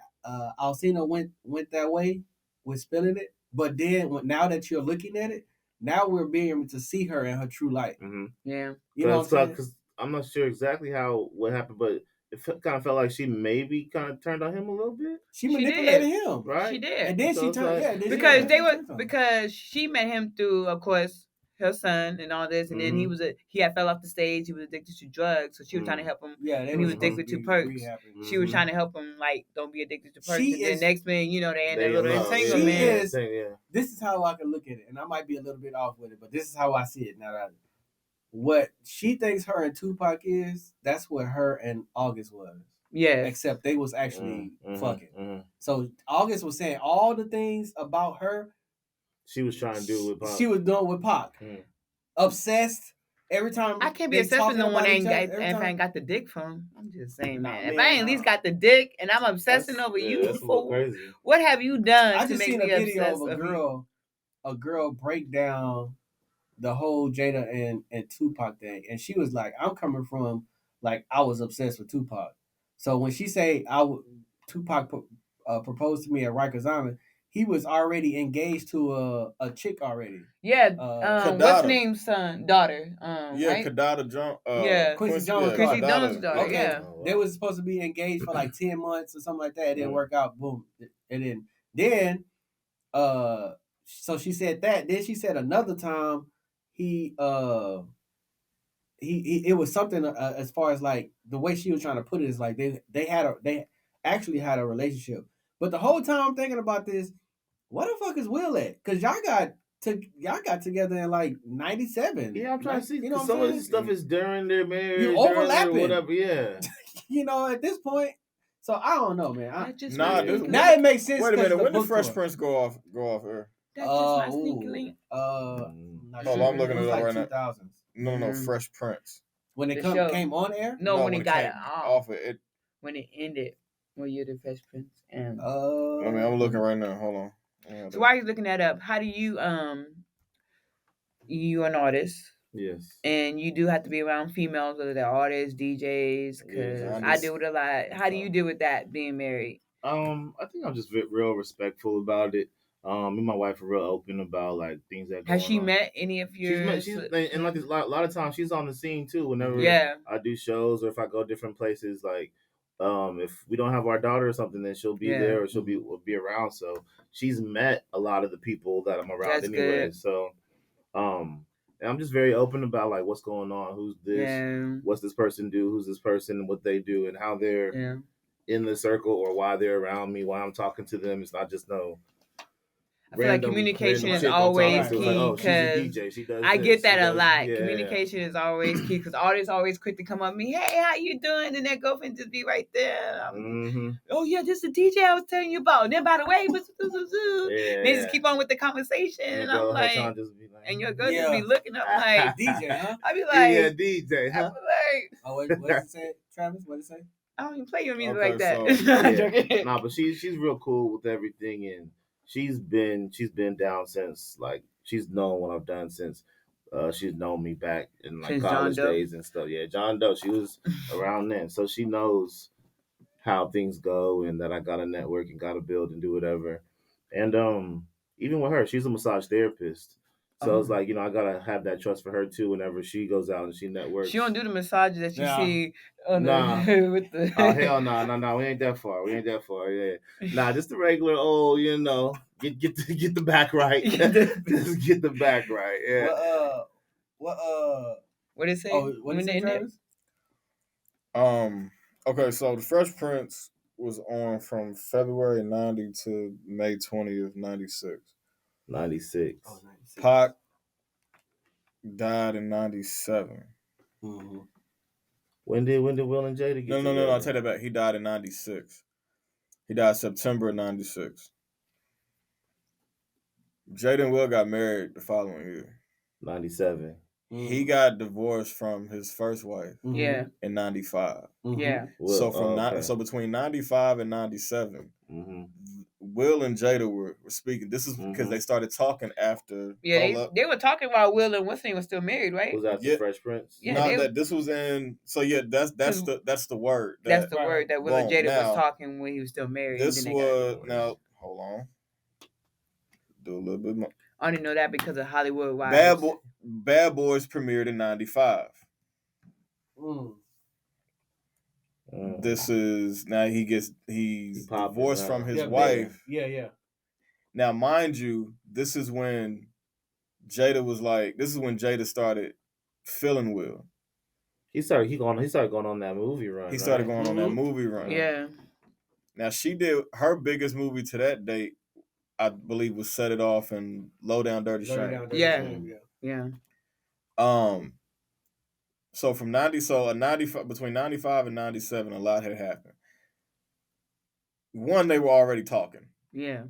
Alcina went that way with spilling it, but then now that you're looking at it, now we're being able to see her in her true light. Mm-hmm. Yeah, You know what I'm saying? Because I'm not sure exactly what happened, but it kind of felt like she maybe kind of turned on him a little bit. She She manipulated did. him, Right? she did. and then So she it's turned. like- Yeah, then she because they were turned on him. because she met him through, of course, her son and all this, and then he had fell off the stage. He was addicted to drugs, so she was trying to help him. Yeah, When he was addicted to perks. She was trying to help him, like, don't be addicted to perks. She and then is- next man, you know, they in They that little in love, entanglement. She is- yeah. This is how I can look at it, and I might be a little bit off with it, but this is how I see it now. What she thinks her and Tupac is, that's what her and August was. Yeah, Except they was actually fucking. Mm-hmm. So August was saying all the things about her. She was trying to do with Pop. She was doing with Pac. Obsessed. Every time I can't be they obsessed with talking no one about ain't each got, other, every if I time- ain't got the dick from. I'm just saying, Nah, man. If man, I ain't at least nah. got the dick and I'm obsessing over you, that's a little fool, crazy. what have you done I to just make seen a me video obsessed of you? a girl break down the whole Jada and Tupac thing, and she was like, "I'm coming from like I was obsessed with Tupac." So when she say Tupac proposed to me at Rikers Island, he was already engaged to a chick already. Yeah, Kadada. what's name's daughter? Yeah, right? Kadada Jones. Yeah. Quincy Jones' Quincy daughter. Jones' daughter. Okay. Yeah. Oh, wow. They was supposed to be engaged for like 10 months or something like that. It didn't Mhm. work out. Boom. And then so she said that. Then she said another time he it was something as far as like the way she was trying to put it is like they actually had a relationship. But the whole time I'm thinking about this, what the fuck is Will at? Cause y'all got together in like 97. Yeah, I'm trying to see. You know what some I'm of this saying? stuff is during their marriage, You during their overlapping. whatever. Yeah. You know, at this point. So I don't know, man. That just Nah, my this- sneaky Now link. it makes sense. Wait a 'cause minute. the When did book Fresh tour. Prince go off air? That's just my sneaky ooh, link. not Hold sure. on, I'm looking It was it up like right now. 2000s. No, Mhm. Fresh Prince. When it The show. came on air. No, when it got came it off it. when it ended, when you're the Fresh Prince. And I mean, I'm looking right now. Hold on. Yeah, so while you're looking that up, how do you you're an artist Yes. and you do have to be around females, whether they're artists, DJs, because Yeah, I deal with a lot. How do you deal with that being married? I think I'm just real respectful about it. Me and my wife are real open about like things that. Has going she on. met any of your? She's and like a lot of times she's on the scene too. Whenever Yeah. I do shows or if I go different places, like if we don't have our daughter or something, then she'll be Yeah. there or she'll be around. So she's met a lot of the people that I'm around That's anyway. good. So and I'm just very open about like what's going on, who's this, Yeah. what's this person do, who's this person, what they do, and how they're Yeah. in the circle or why they're around me, why I'm talking to them. It's not just no. I feel like communication is chick I'm always talking to. key Like, oh, she's a because DJ. She does. I this, get she that a does- lot. yeah, Communication is always key because artists always quick to come up to me. Hey, how you doing? And their girlfriend just be right there. Mm-hmm. Oh yeah, this is the DJ I was telling you about. And then by the way, Yeah, they just keep on with the conversation, and I'm like, and your girl just be looking up like DJ, huh? I be yeah, like, DJ, I huh? be like, Oh, what did it say, Travis? What did it say? I don't even play your music Okay, like that. so- I'm Yeah. joking. Nah, but she's real cool with everything, and she's been down since like she's known what I've done since she's known me back in like Since John college Doe? days and stuff. Yeah, John Doe. She was around then, so she knows how things go and that I got to network and got to build and do whatever. And even with her, she's a massage therapist. So it's like, I gotta have that trust for her too whenever she goes out and she networks. She don't do the massages that you Yeah. see on Nah. the with the Oh hell no, we ain't that far. Yeah. Nah, just the regular old, get the back right. Just get the back right. Yeah. What it say? What did it say, Travis? Okay, so the Fresh Prince was on from February 90 to May 20th, 96. 96. Oh, 96. Pac died in 97. Mm-hmm. When did Will and Jada get No, together? I'll take that back. He died in 96. He died September of 96. Jada and Will got married the following year. 97. He got divorced from his first wife Yeah. in 95. Yeah. So so between 95 and 97, Will and Jada were speaking. This is because they started talking after. Yeah, they were talking while Will and what's name was still married, right? Was that the Fresh Prince? Yeah, this was in. So yeah, that's the word. That's the word that Will and Jada now, was talking when he was still married. This was now. Hold on. Do a little bit more. I only know that because of Hollywood Wives. Bad Boys premiered in 95. This is now he's divorced from his wife. Yeah. Now, mind you, this is when Jada started feeling Will. He started going on that movie run. He started going on that movie run. Yeah. Now she did her biggest movie to that date, I believe, was Set It Off and Low Down Dirty Shame. Yeah. So from between 95 and 97, a lot had happened. One, they were already talking. Yeah.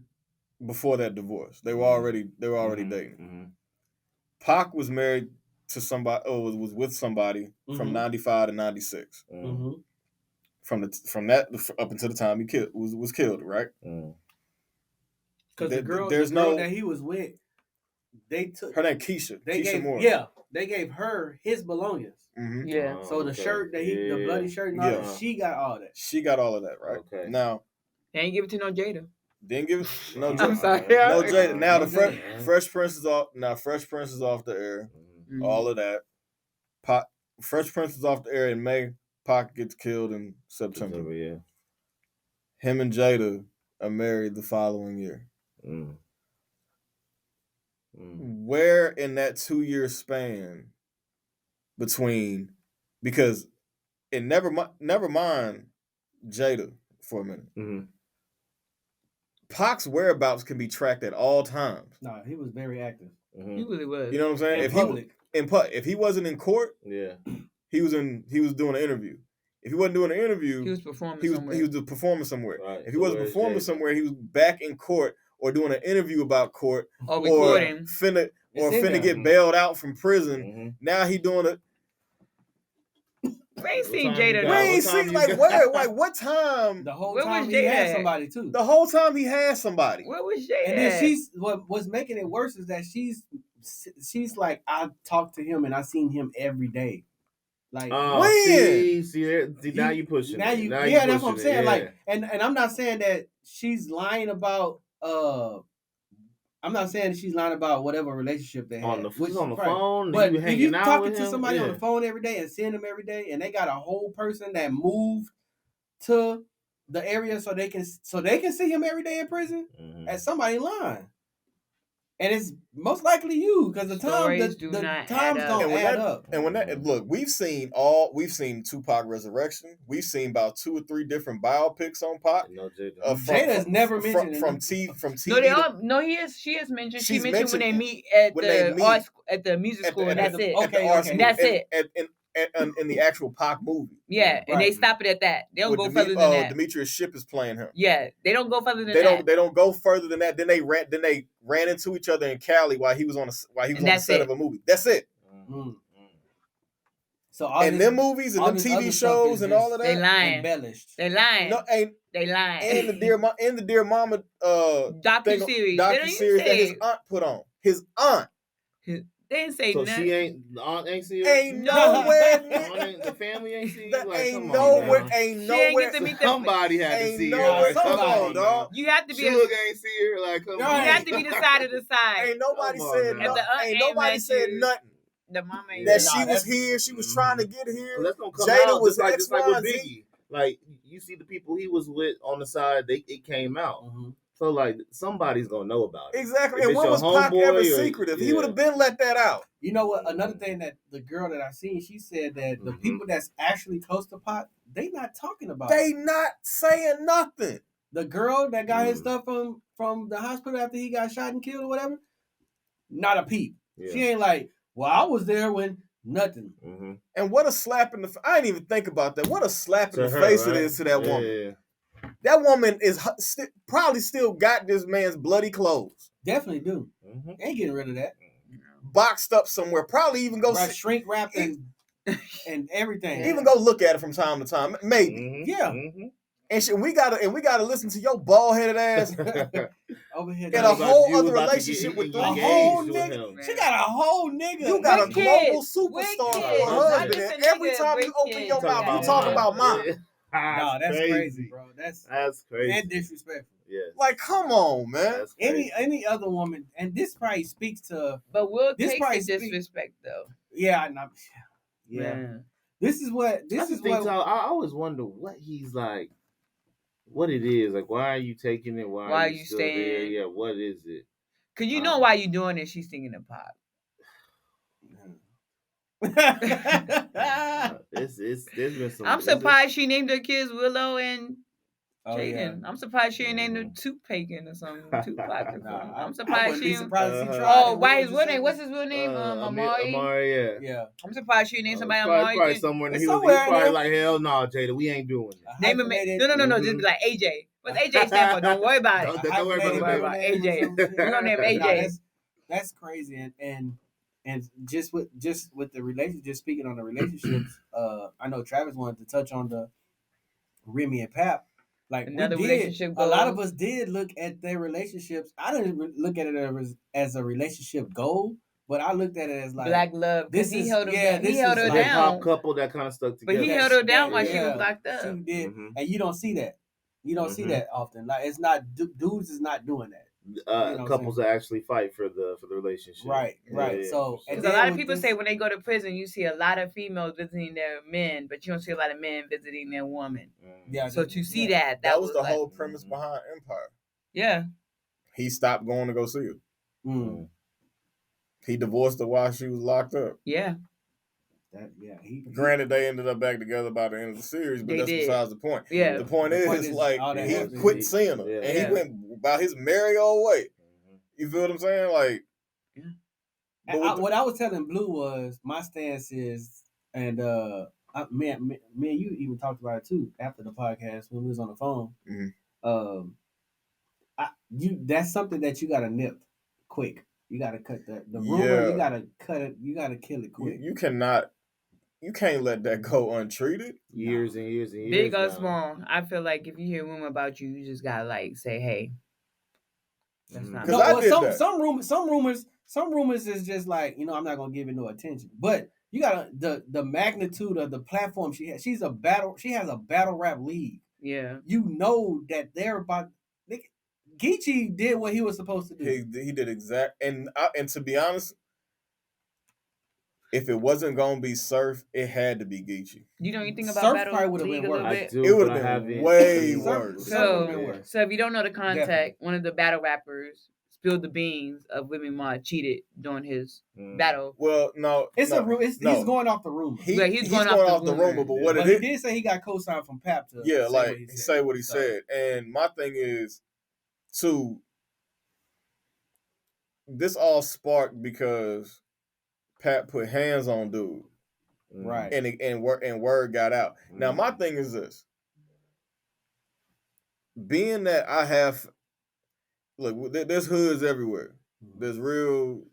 Before that divorce, they were already dating. Pac was married to somebody, was with somebody from 95 to 96. From that up until the time he was killed, right? Because the girl that he was with, they took her name Keisha Moore. Yeah, they gave her his belongings. Yeah. So the shirt the bloody shirt and all that, she got all that. She got all of that, right? Okay. Now they ain't give it to no Jada. Didn't give it no Jada. I'm sorry. No Jada. Now the Fresh Prince is off. Now Fresh Prince is off the air. All of that. Fresh Prince is off the air in May. Pac gets killed in September. Yeah. Him and Jada are married the following year. Where in that 2-year span between, because it never mind Jada for a minute. Pac's whereabouts can be tracked at all times. No, he was very active. He really was. You know what I'm saying? If he wasn't in court, he was doing an interview. If he wasn't doing an interview, he was performing somewhere. He was performing somewhere. Right. If he wasn't performing somewhere, he was back in court or doing an interview about court or recording. finna get bailed out from prison. Now he doing it. We ain't seen Jada. We ain't seen where? Like what time? The whole time he had somebody too. The whole time he had somebody. Where was Jada? And then what's making it worse is that she's like, I talked to him and I seen him every day. Like when? See, now you pushing. That's what I'm saying. Like, and I'm not saying that she's lying about. I'm not saying she's lying about whatever relationship they had. On the phone, but if you talking to somebody on the phone every day and seeing them every day, and they got a whole person that moved to the area so they can see him every day in prison, as somebody lying. And it's most likely you, because the times don't add up. And when we've seen Tupac Resurrection. We've seen about 2 or 3 different biopics on Pac. No, Jada's never mentioned from TV. She has mentioned. She mentioned when they meet at the music school, and that's it. Okay. That's it. In the actual Pac movie. Yeah, and they stop it at that. They don't go further than that. Demetrius Shipp is playing him. Yeah, they don't go further than that. They don't go further than that. Then they ran into each other in Cali while he was on the set of a movie. That's it. So them movies and them TV shows and all of that, they lying. Embellished. They lying. No, they lying. And in the Dear Mama docu-series that his aunt put on. His aunt. They didn't say nothing. The aunt ain't see her? Ain't nowhere. The family ain't see her? Ain't nowhere. Somebody had to see her. Come on, dog. You have to be. Suge ain't see her. Like, come on. You have to be the side of the side. Ain't nobody said nothing. Ain't nobody said nothing. The mama ain't that she was here. She was trying to get here. So that's gonna come Jada out was just like with Biggie. Like, you see the people he was with on the side, it came out. So, like, somebody's going to know about it. Exactly. And when was Pac ever secretive? He would have been let that out. You know what? Another thing that the girl that I seen, she said that the people that's actually close to Pac, they not talking about it. They not saying nothing. The girl that got his stuff from the hospital after he got shot and killed or whatever, not a peep. Yeah. She ain't like, well, I was there when nothing. And what a slap in the I didn't even think about that. What a slap in the face it is to that woman. Yeah. That woman is probably still got this man's bloody clothes. Definitely do. Ain't getting rid of that. boxed up somewhere. Probably even go shrink wrapped and everything. Even go look at it from time to time. Maybe. Yeah. And we gotta listen to your bald headed ass over here in a whole other relationship with 3 whole nigga. She got a whole nigga. You got a global superstar for a husband, and every time you open your mouth, you talk about mine. No, that's crazy, bro. That's crazy and disrespectful. Yes. Like, come on, man. Any other woman, and this probably speaks to. But Will takes the disrespect though. Yeah, yeah. Man. This is what I always wonder what he's like. What it is, like, why are you taking it? Why are you staying there? Yeah, what is it? Cause you know why you doing it. She's singing the pop. There's been some. I'm surprised she named her kids Willow and Jaden. Yeah. I'm surprised she ain't named her Toothpakin or something. I'm surprised she. Oh, why his real name? What's his real name? Amari. Amari, yeah. I'm surprised she named somebody Amari. Probably somewhere. He was probably like, hell no, Jada, we ain't doing it. Name him. No. Just be like AJ. What's AJ stand for? Don't worry about it. Don't worry about AJ. We're gonna name AJ. That's crazy, and just with the relationship, just speaking on the relationships, I know Travis wanted to touch on the Remy and Pap. Like another relationship goal. A lot of us did look at their relationships. I didn't look at it as a relationship goal, but I looked at it as like black love. This he held her down. He held her down. Pop couple that kind of stuck together. But he held her down while she was locked up. She did, and you don't see that. You don't see that often. Like it's not dudes is not doing that. Couples that actually fight for the relationship. Right. Yeah. So because a lot of people say when they go to prison, you see a lot of females visiting their men, but you don't see a lot of men visiting their woman. Yeah. So to see that was the whole premise behind Empire. Yeah. He stopped going to go see her. He divorced her while she was locked up. Yeah. Granted, they ended up back together by the end of the series, but that's besides the point. Yeah. The point is like he quit seeing her, and he went about his merry old way. You feel what I'm saying? Like, what I was telling Blue was my stance is, and me and you even talked about it too after the podcast when we was on the phone. That's something that you gotta nip quick. You gotta cut the rumor. You gotta cut it. You gotta kill it quick. You can't let that go untreated. Years and years. Big or small, I feel like if you hear a rumor about you, you just gotta like say, "Hey, that's not." Some rumors is just like I'm not gonna give it no attention. But you got the magnitude of the platform she has. She has a battle rap league. Yeah, you know that they're about. Geechee did what he was supposed to do. He did and to be honest. If it wasn't gonna be Surf, it had to be Geechee. You know anything about Surf Battle probably would have been worse. It would have been way worse. So if you don't know the context, one of the battle rappers spilled the beans of Women Ma cheated during his battle. Well, no, he's going off the rumor. He's going off the rumor, but he did say he got co-signed from Pap to say what he said. And my thing is, this all sparked because Pat put hands on dude, right? And word got out. Now my thing is this: being that I have, there's hoods everywhere. There's real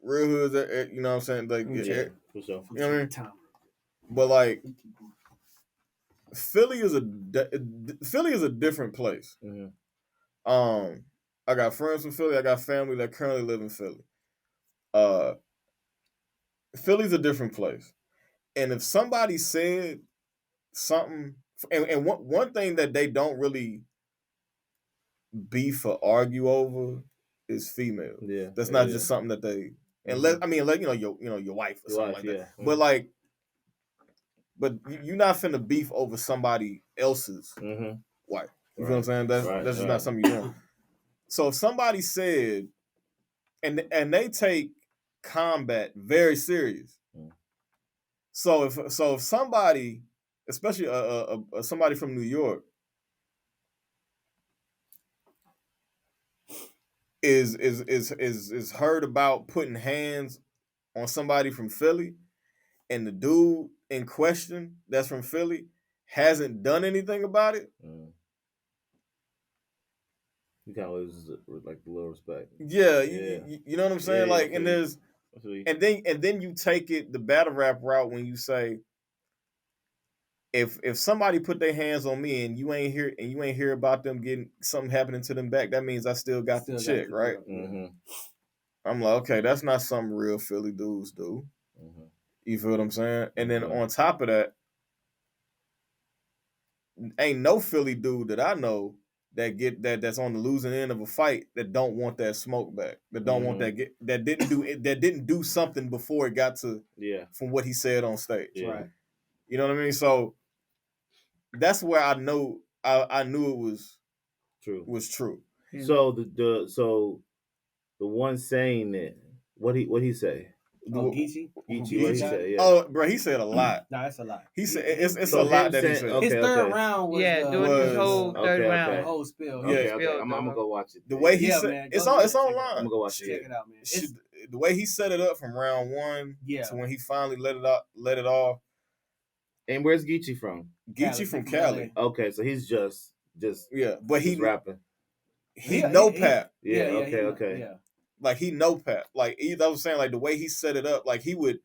hoods. You know what I'm saying? Like, for sure. You know what I mean? But like, Philly is a different place. I got friends from Philly. I got family that currently live in Philly. Philly's a different place. And if somebody said something, and one thing that they don't really beef or argue over is females. Yeah. That's not just something that they unless your wife or something like that. But but you're not finna beef over somebody else's wife. You feel what I'm saying? That's just not something you're doing. So if somebody said and they take combat very serious. So if somebody, especially somebody from New York, is heard about putting hands on somebody from Philly, and the dude in question that's from Philly hasn't done anything about it, you kind of lose like a little respect. Yeah, you know what I'm saying? And there's And then you take it the battle rap route when you say, if somebody put their hands on me and you ain't hear about them getting something happening to them back, that means I still got the check, right? Mm-hmm. I'm like, okay, that's not something real Philly dudes do. Mm-hmm. You feel what I'm saying? And then on top of that, ain't no Philly dude that I know that's on the losing end of a fight that don't want that smoke back. That don't want that didn't do something before it got to from what he said on stage. Yeah. Right. You know what I mean? So that's where I knew it was true. Yeah. So the one saying it, what he say? Geechee? Geechee, what he say? Yeah. Oh, bro, he said a lot. No, that's a lot. He said it's a lot that he said. His third round was doing his whole third round, the whole spill. Okay. I'm gonna go watch it. The way he said man, it's online. I'm gonna go watch it. Check it out, man. The way he set it up from round one to when he finally let it off. And where's Geechee from? Geechee from Cali. Okay, so he's just but he's rapping. He know Pap. Yeah. Okay. Yeah. Like he know Pap. Like I was saying, like the way he set it up, like he would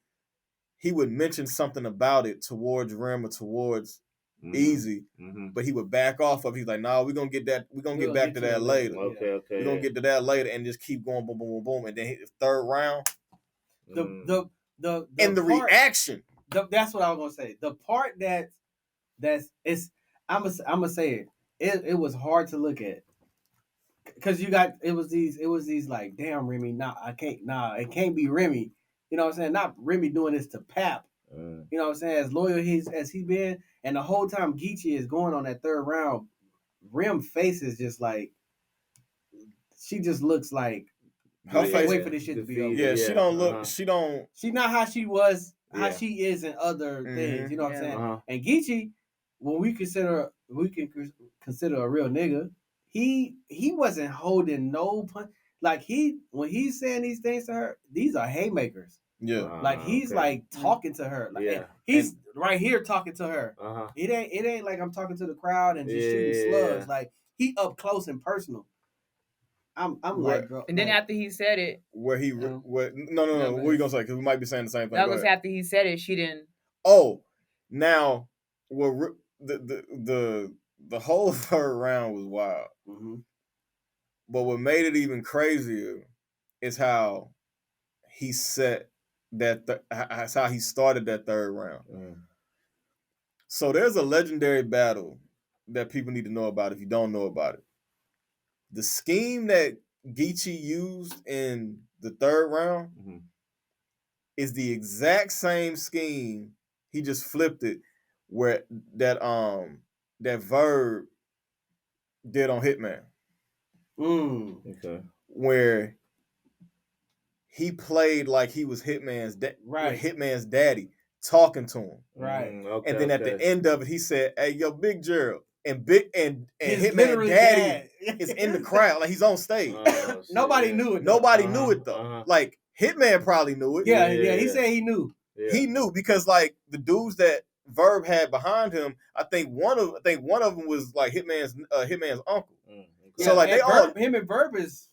mention something about it towards Rim or towards Easy, but he would back off of. He's like, "Nah, we're gonna get that. We're gonna get back to that later. Okay. We're gonna get to that later, and just keep going, boom, boom, boom, boom, and then hit the third round. The reaction. That's what I was gonna say. The part that's I'm gonna say it was hard to look at. Because it was these like, damn, Remy, it can't be Remy. You know what I'm saying? Not Remy doing this to Pap. You know what I'm saying? As loyal as he been, and the whole time Geechee is going on that third round, Rim face is just like, she just looks like her face. Wait for this shit to be over. Yeah, she don't look. She don't. She's not how she was. How she is in other things. You know what I'm saying? And Geechee, when we can consider a real nigga. He wasn't holding no punch. Like when he's saying these things to her, these are haymakers. Yeah. Like he's like talking to her. Like he's right here talking to her. It ain't like I'm talking to the crowd and just shooting slugs. Like he up close and personal. I'm like, bro. And then after he said it, no, what are you gonna say? Because we might be saying the same thing. That was after he said it. She didn't. Oh, now the whole third round was wild. Mm-hmm. But what made it even crazier is how he set how he started that third round. So there's a legendary battle that people need to know about if you don't know about it. The scheme that Geechee used in the third round is the exact same scheme. He just flipped it where that Verb did on Hitman. Okay. Where he played like he was Hitman's daddy talking to him. Right. And then at the end of it, he said, "Hey, yo, Big Gerald." And Hitman daddy is in the crowd. Like he's on stage. Nobody knew it. Nobody knew it though. Like Hitman probably knew it. Yeah. He said he knew. Yeah. He knew because like the dudes that Verb had behind him, I think one of them was like Hitman's uncle. Yeah, so like him and Verb was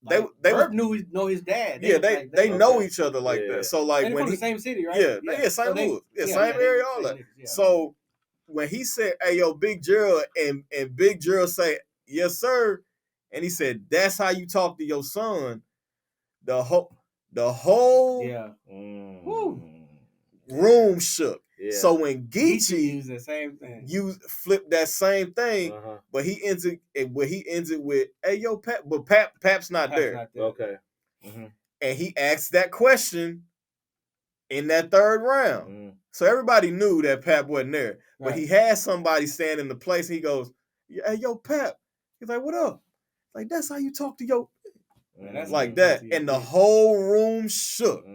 like, Verb know his dad. Yeah, they know each other like that. So like and when from the same city, right? Yeah, St. Louis. Same area, all that. So when he said, "Hey, yo, Big Gerald," and Big Gerald say, "Yes, sir," and he said, "That's how you talk to your son," the whole room shook. Yeah. So when Geechee used the same thing, flipped that same thing, but he ends it with, "Hey, yo, Pap," but Pap's not there. Okay. And he asked that question in that third round. So everybody knew that Pap wasn't there. But he had somebody stand in the place. And he goes, "Hey, yo, Pap." He's like, "What up?" Like, "That's how you talk to your..." Like that. And the whole room shook.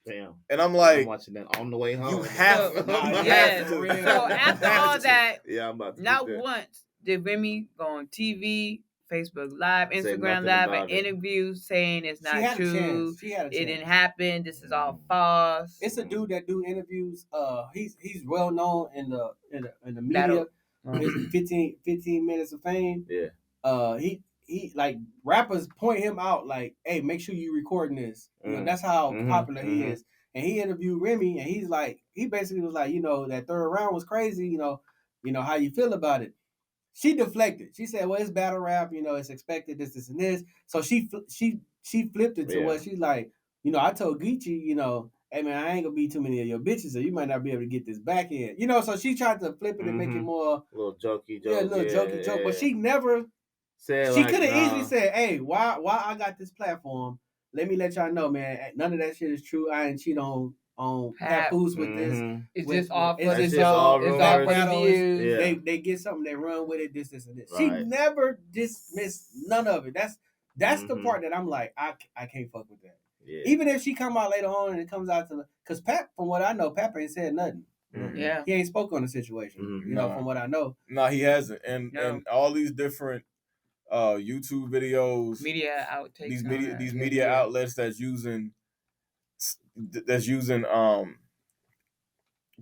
Damn. And I'm like, I'm watching that on the way home. You have to. So after all that, I'm about to not once did Remy go on TV, Facebook Live, Instagram Live, and interviews saying it's not true. It didn't happen. This is all false. It's a dude that do interviews. He's well known in the media. 15 minutes of fame. Yeah. he like rappers point him out like, hey, make sure you recording this. You know, that's how popular he is. And he interviewed Remy, and he basically was like, that third round was crazy. You know how you feel about it. She deflected. She said, well, it's battle rap. It's expected this, and this. So she flipped it to what she's like. I told Geechee, hey man, I ain't gonna be too many of your bitches, so you might not be able to get this back end. So she tried to flip it and make it more a little jokey joke. Yeah, a little jokey joke. But she never said. She could have easily said, hey, why I got this platform? Let me let y'all know, man. None of that shit is true. I ain't cheat on Papoose with this. It's just all for it's the all it's all for the views. Yeah. They get something, they run with it, this, and this. Right. She never dismissed none of it. That's the part that I'm like, I can't fuck with that. Yeah. Even if she come out later on and it comes out to because Pap, from what I know, Pap ain't said nothing. Yeah, he ain't spoke on the situation. From what I know. No, he hasn't. And all these different YouTube videos, media outtakes, these media outlets that's using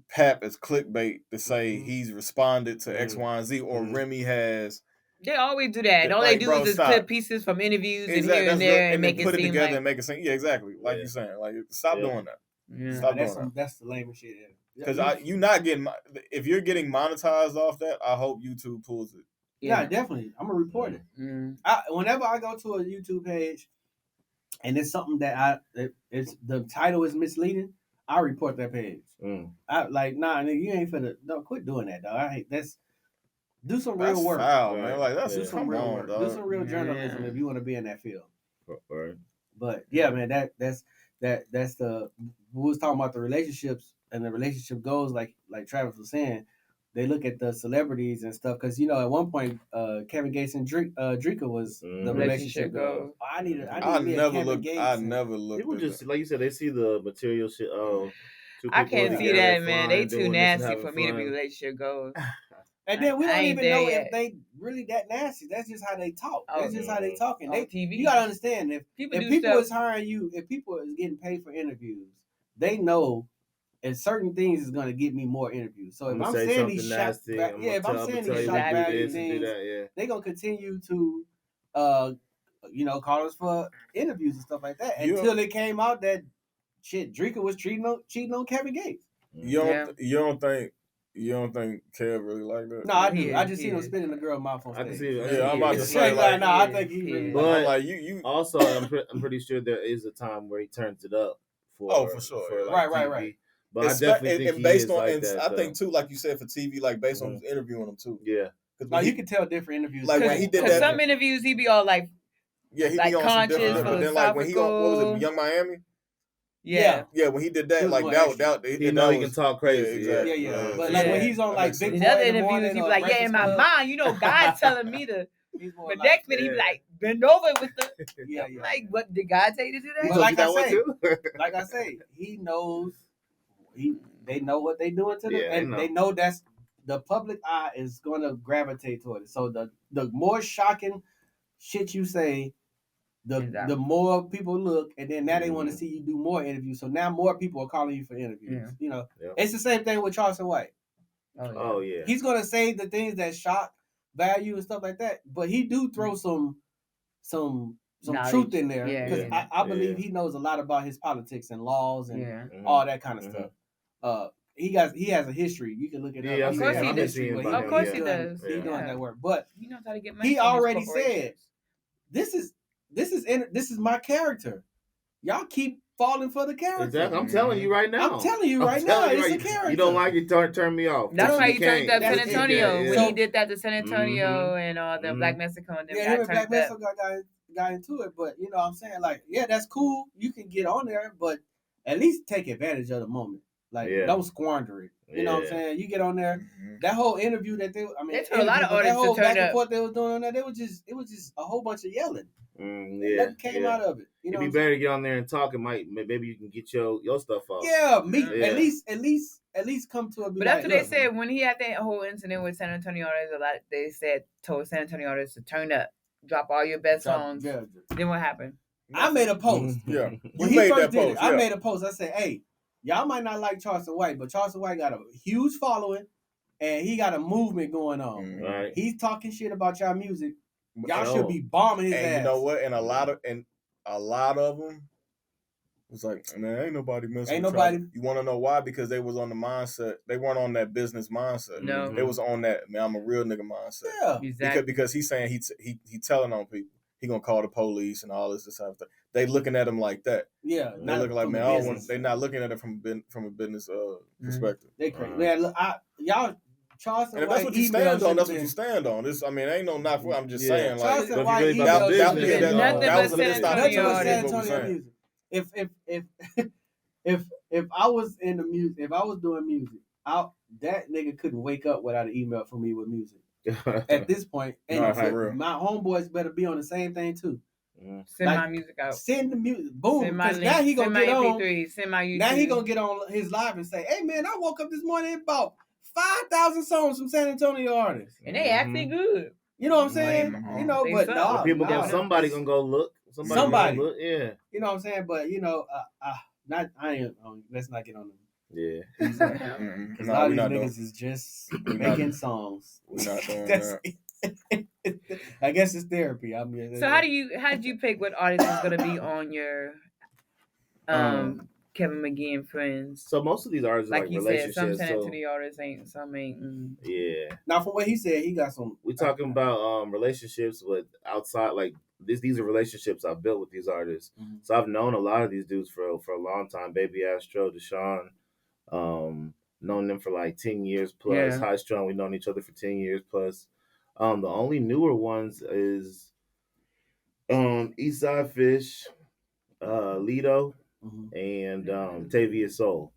Pap as clickbait to say he's responded to X, Y, and Z, or Remy has. They always do that. All they do is just clip pieces from interviews and here and there and make it put it seem together like and make it seem. Yeah, exactly. Like you're saying. Like stop doing that. Yeah. Stop doing that. That's the lamest shit ever. Because you not getting, if you're getting monetized off that, I hope YouTube pulls it. Yeah, definitely. I'm gonna report it. Whenever I go to a YouTube page and it's something that it's the title is misleading, I report that page. I like, nah, nigga, you ain't finna. No, quit doing that, dog. I hate that's. Do some real work, foul, man. Like do some real work. Dog. Do some real journalism if you want to be in that field. Right. But yeah, man, that's the. We was talking about the relationships and the relationship goals, like Travis was saying. They look at the celebrities and stuff because at one point Kevin Gates and Drika was the relationship goal. I never looked. People just like you said, they see the material shit. Oh, I can't see that, man. They too nasty for me to be relationship goals. And then we don't even know if they really that nasty. That's just how they talk. That's just how they talking. You gotta understand if people is hiring you, if people is getting paid for interviews, they know. And certain things is going to get me more interviews. So if I'm saying these shock value things, they're going to continue to, call us for interviews and stuff like that until it came out that shit Drika was cheating on Kevin Gates. You don't think Kev really like that? No, I do. I just seen him spitting the girl's mouth on stage. I can see. I'm about to say like, no, I think he really. But like you also, I'm pretty sure there is a time where he turns it up for. For sure. For like right. But I definitely think based on, like that, I think too, like you said, for TV, like based on interviewing him too. Yeah, because you can tell different interviews. Like when he did that, some interviews he be all like, he like be on conscious, some different. But then like when he on, what was it, Young Miami? Yeah, when he did that, like that, he can talk crazy. Yeah. But like when he's on like big in other interviews, he be like, in my mind, God's telling me to. But next minute he be like, bend over with the. Like, what did God tell you to do that? But like I say, he knows. They know what they doing to them, and they know that's the public eye is going to gravitate toward it. So the more shocking shit you say, the more people look, and then now they want to see you do more interviews. So now more people are calling you for interviews. It's the same thing with Charleston White. Oh yeah, he's going to say the things that shock value and stuff like that, but he do throw some truth in there because I believe he knows a lot about his politics and laws and all that kind of stuff. He has a history. You can look it up. Of course he does. Of course he does. He's doing that work, but he knows how to get money. He already said, "This is my character. Y'all keep falling for the character." Exactly. I'm telling you right now. It's a character. You don't like it? Turn me off. That's why he turned up San Antonio when he did that to San Antonio and all the Black Mexico and them. Yeah, Black Mexico got into it, but what I'm saying, like, that's cool. You can get on there, but at least take advantage of the moment. Like, don't squander it. You know what I'm saying? You get on there. That whole interview that they told a lot of audience to turn back and up. forth they was doing on there, it was just a whole bunch of yelling. Nothing came out of it. It'd be better to get on there and talk. Maybe you can get your stuff off. Yeah, at least come to a. But that's what they said when he had that whole incident with San Antonio artists. They told San Antonio artists to turn up, drop all your best songs. Yeah. Then what happened? I made a post. Yeah, when he first did it, I made a post. I said, "Hey, y'all might not like Charleston White, but Charleston White got a huge following, and he got a movement going on. Right. He's talking shit about y'all music. Y'all No. should be bombing his And ass. you know what? And a lot of them was like, man, ain't nobody messing Ain't with nobody. y'all. You want to know why? Because they was on the mindset. They weren't on that business mindset. No. They was on that, man, I'm a real nigga mindset. Yeah. Exactly. Because he's saying he telling on people. He gonna call the police and all this type of stuff. They looking at him like that. Yeah. They looking like, from man, the I don't business. want. They not looking at it from a business perspective. They crazy. Man, look, y'all Charleston And if White that's what you email stand on, should've that's what been- you stand on. This, I mean, ain't no knock for. I'm just Yeah. saying, like, Charleston But if White you really email about should've business, been- Nothing that but was a San little stop. Nothing Antonio but San What we Antonio saying. music. If I was in the music, if I was doing music, that nigga couldn't wake up without an email from me with music. At this point, and No, for real. my homeboys better be on the same thing too. Send Like, my music out. Send the music, boom. Send my Because now he link. gonna Send my get on. MP3. Send my YouTube. Now he gonna get on his live and say, "Hey man, I woke up this morning and bought 5,000 songs from San Antonio artists." And they actually good. You know what I'm saying? Mhm. You know, They but suck. nah, Well, people nah, gonna somebody gonna go look. Somebody. Gonna look. Yeah. You know what I'm saying? But you know, not I ain't. Let's not get on them. Yeah. Because a No, lot of we these not niggas doing. is just We making not- songs. We not doing That's that. it. I guess it's therapy. I mean, So how did you pick what artist is gonna be on your Kevin McGee and Friends? So most of these artists are Like like you said, some relationships. San So Antonio artists ain't, some ain't. yeah. Now, from what he said, he got some. We're talking about relationships with outside, like these are relationships I've built with these artists. Mhm. So I've known a lot of these dudes for a long time. Baby Astro, Deshaun, known them for like 10 years plus. Yeah. High Strung, we've known each other for 10 years plus. The only newer ones is Eastside Fish, Lido, Mhm. and Tavia Soul.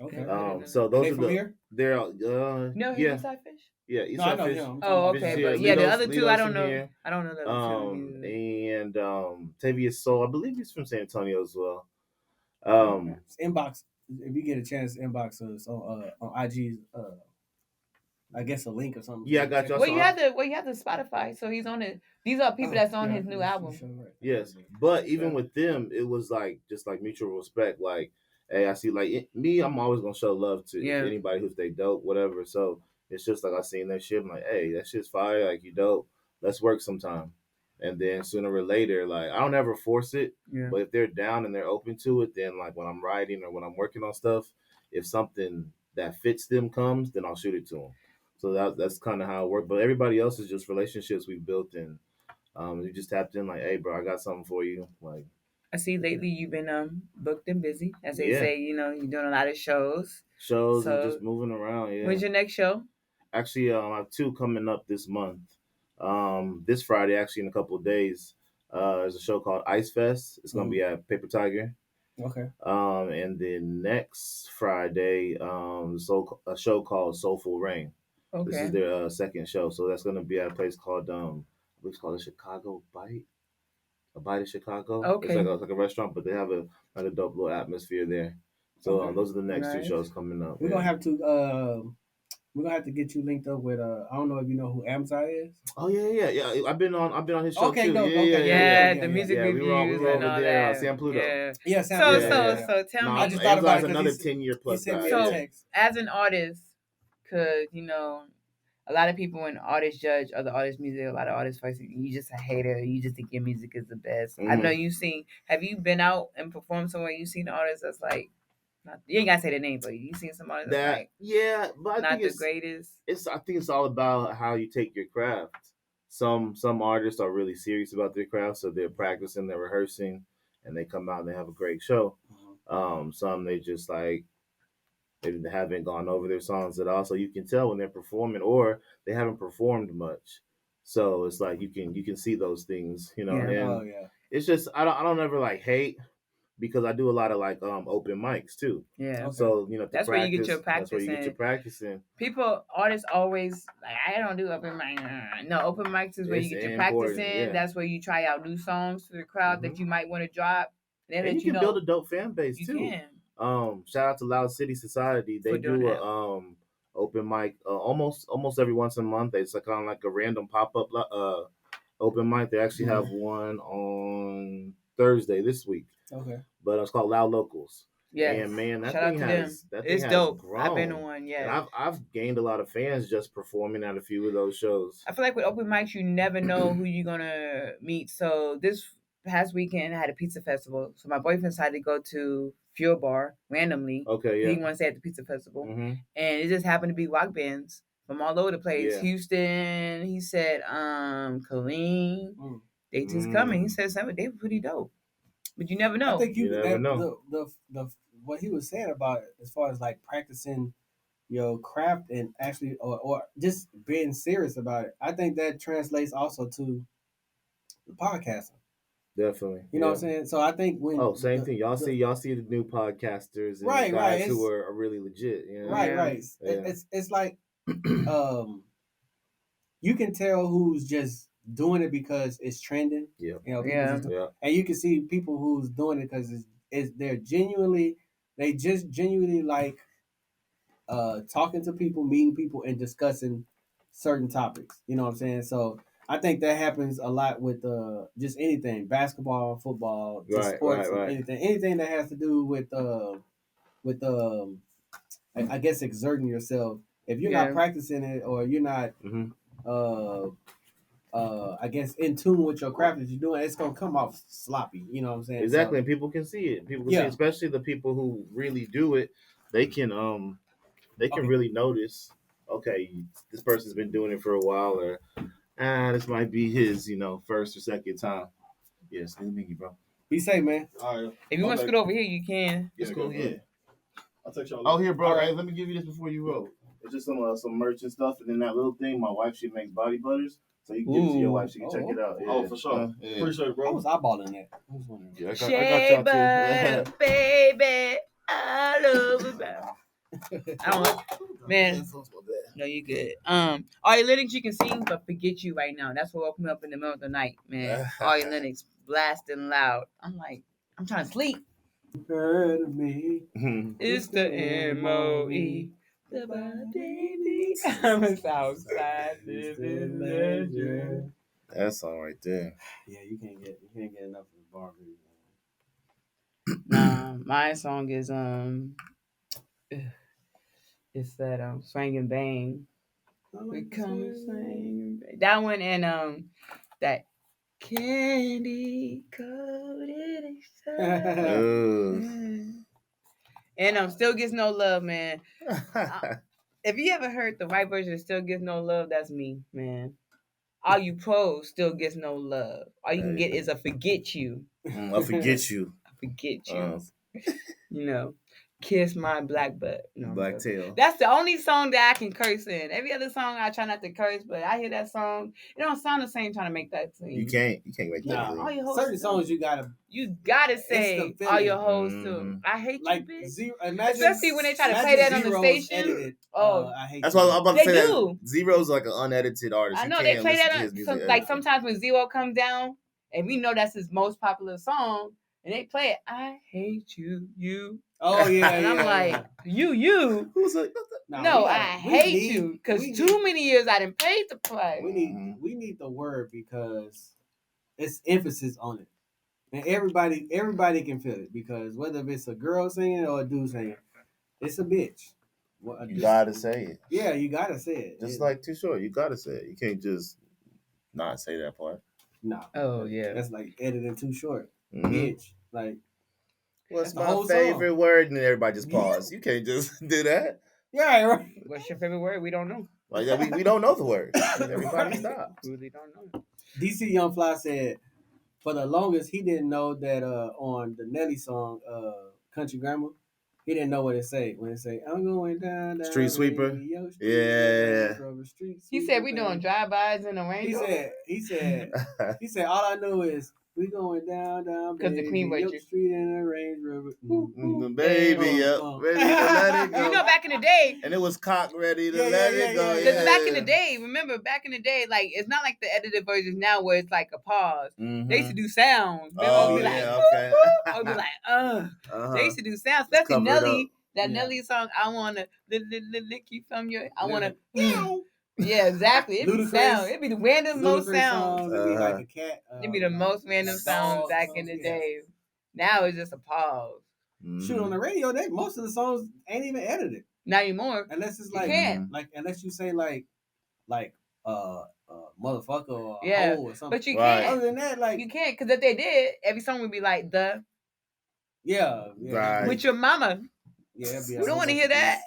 Okay. So those they are from the here? they're No, yeah. Eastside Fish. Yeah, No, I Eastside know Fish. him. Oh, Fish, okay, yeah, but yeah, the Lido's- other two Lido's I don't from know. here. I don't know the other two. And Tavia Soul, I believe he's from San Antonio as well. Inbox. If you get a chance, inbox us on IG's. I guess a link or something. Yeah, I got y'all. Well, you have the Spotify, so he's on it. These are people that's on his new album. Yes, but even with them, it was like just like mutual respect. Like, hey, I see, like me, I'm always gonna show love to anybody who's they dope, whatever. So it's just like I seen that shit. I'm like, hey, that shit's fire. Like you dope. Let's work sometime. And then sooner or later, like I don't ever force it, but if they're down and they're open to it, then like when I'm writing or when I'm working on stuff, if something that fits them comes, then I'll shoot it to them. So that's kind of how it worked. But everybody else is just relationships we've built, and we just tapped in like, hey, bro, I got something for you. Like, I see lately you've been booked and busy, as they Yeah. say. You know, you're doing a lot of shows. shows So, and just moving around. Yeah. When's your next show? Actually, I have 2 coming up this month. This Friday, actually, in a couple of days, there's a show called Ice Fest. It's gonna be at Paper Tiger. Okay. And then next Friday, a show called Soulful Rain. Okay. This is their second show, so that's gonna be at a place called I believe it's called the Chicago Bite. A Bite in Chicago. Okay. It's like a restaurant, but they have a dope little atmosphere there. So those are the next 2 Nice. shows coming up. We're gonna have to. We're gonna have to get you linked up with. I don't know if you know who Amzai is. Oh yeah. I've been on his show Okay, too. dope, Yeah, okay. Yeah, yeah, the yeah. music Yeah, we reviews were over and all there, that. San Pluto. Yeah. Yeah. So tell No, me. I just thought about it 'cause another he 10-year He plus sent guy. me So- a text. As an artist, cause a lot of people when artists judge other artists' music, a lot of artists first, you just a hater. You just think your music is the best. I know you seen. Have you been out and performed somewhere? You seen artists that's like, you ain't gotta say the name, but you seen some artists that's like But I not think the it's greatest. I think it's all about how you take your craft. Some artists are really serious about their craft, so they're practicing, they're rehearsing, and they come out and they have a great show. Some they just like they haven't gone over their songs at all, so you can tell when they're performing or they haven't performed much. So it's like you can see those things, Yeah. and yeah. it's just I don't ever like hate because I do a lot of like open mics too. Yeah. Okay. So That's where you get your That's where you get practice your in. practicing. People, artists always like, I don't do open mic. No, open mics is where It's you get your practice important, in. yeah. That's where you try out new songs to the crowd that you might want to drop. And let you can know build a dope fan base you too. can. Shout out to Loud City Society. They For doing do that. a open mic almost every once a month. It's like kind of like a random pop up open mic. They actually have one on Thursday this week. Okay. But it's called Loud Locals. Yes. And man, that Shout out thing to has them. that thing It's has dope. grown. I've been to one, And yeah. I've gained a lot of fans just performing at a few of those shows. I feel like with open mics, you never know who you're gonna meet. So this past weekend, I had a pizza festival. So my boyfriend decided to go to Fuel Bar randomly. Okay, He yeah. wanted to stay at the pizza festival, Mm-hmm. and it just happened to be rock bands from all over the place. Yeah. Houston, he said, Colleen, they just coming. He said something. They were pretty dope, but you never know. I think You never know. the what he was saying about it, as far as like practicing your craft and actually or just being serious about it. I think that translates also to the podcasting. Definitely. You know what I'm saying? So I think when same thing. Y'all see the new podcasters and Right, guys right, who are really legit. You know? right, Yeah. right. Yeah. It's like you can tell who's just doing it because it's trending. Yeah. You know, people Yeah. just, Yeah. and you can see people who's doing it because they just genuinely like talking to people, meeting people, and discussing certain topics. You know what I'm saying? So I think that happens a lot with just anything, basketball, football, just Right, sports, right, right. anything that has to do with I guess exerting yourself. If you're not Yeah. practicing it or you're not Mm-hmm. I guess in tune with your craft that you're doing, it's gonna come off sloppy. You know what I'm saying? Exactly, So, and people can see it. People can see Yeah. it, especially the people who really do it. They can Okay. really notice. Okay, this person's been doing it for a while, or this might be his, first or second time. Yes, good meeting you, bro. be safe, man. All right. If you want to scoot over here, you can. It's Yeah, cool. go Yeah. ahead. I'll take y'all. Oh, here, bro. All right. Hey, let me give you this before you roll. It's just some merch and stuff, and then that little thing. My wife, she makes body butters, so you can give it to your Ooh. wife. She can check it out. Yeah. Oh, for sure. Yeah. Appreciate it, I bro. was eyeballing that. I was wondering. Yeah, I Shea got y'all too. butter, baby, I love it. I don't, man. No, you good. All your lyrics you can sing, but forget you right now. That's what woke me up in the middle of the night, man. All your lyrics blasting loud. I'm like, I'm trying to sleep. Heard of me. It's the MOE. The baby. I'm a Southside living legend. That song right there. Yeah, you can't get enough of the bar video. Nah, my song is it's that Swang and Bang. We come and swing. That one and that candy coated and Still Gets No Love, man. If you ever heard the white version of Still Gets No Love, that's me, man. All you pros still gets no love. All you can get is a forget you. I forget you. I forget you. Kiss my black butt. Black tail. That's the only song that I can curse in. Every other song I try not to curse, but I hear that song. It don't sound the same trying to make that thing. You can't make that. Nah, all your hoes certain too. songs you gotta say the all your feeling. hoes too. I hate like you, bitch. zero. Imagine, Especially when they try to play that on the Zero's station. edited, I hate That's you. why I'm about to They say do. that Zero's like an unedited artist. I You know they can't play listen that to on his music like edited. sometimes when Zero comes down, and we know that's his most popular song, and they play it. I hate you, you. Oh yeah, And I'm yeah, like, yeah. you. Who's like? No, I hate you because too many years I didn't pay to play. We need the word because it's emphasis on it, and everybody can feel it because whether it's a girl singing or a dude singing, it's a bitch. You gotta say it. Yeah, you gotta say it. Just like Too Short, you gotta say it. You can't just not say that part. No. Oh yeah. That's like editing Too Short. Mhm. Bitch. Like what's the my whole favorite song. word? And then everybody just pause. You can't just do that. Yeah, right. What's your favorite word? We don't know. Like we don't know the word. Everybody stop. Really don't know. DC Young Fly said for the longest he didn't know that on the Nelly song Country Grammar, he didn't know what it say when it say I'm going down Street sweeper. Radio Street, Yeah. Street He sweeper, said we doing baby." drive-bys in the rain. He said all I know is we going down 'Cause the Queen York Butcher. Street in a Range Rover. Baby, yep. Ready to let it go. You know, back in the day, And it was cock ready to Yeah, let yeah, it go. yeah, because yeah. back in the day, remember back in the day, like it's not like the edited versions now where it's like a pause. Mhm. They used to do sounds. Remember? Oh, I'd be yeah, like, okay. I'd be like, Uh-huh. They used to do sounds, especially Cover it Nelly. up. That Yeah. Nelly song, I wanna lick you from your. I wanna. Meow. Yeah, exactly. It'd be Ludacris. sound. It'd be the random most Ludacris sounds. songs, it'd be like a cat. It'd be the most random sounds back in the day. Now it's just a pause. shoot on the radio, most of the songs ain't even edited. Not anymore. Unless it's You like can't. unless you say like motherfucker or Yeah, hoe or something. but you Right. can't. Other than that, like You can't, because if they did, every song would be like the yeah. Right. with your mama. Yeah, it'd be a We don't whole want to bunch hear of that.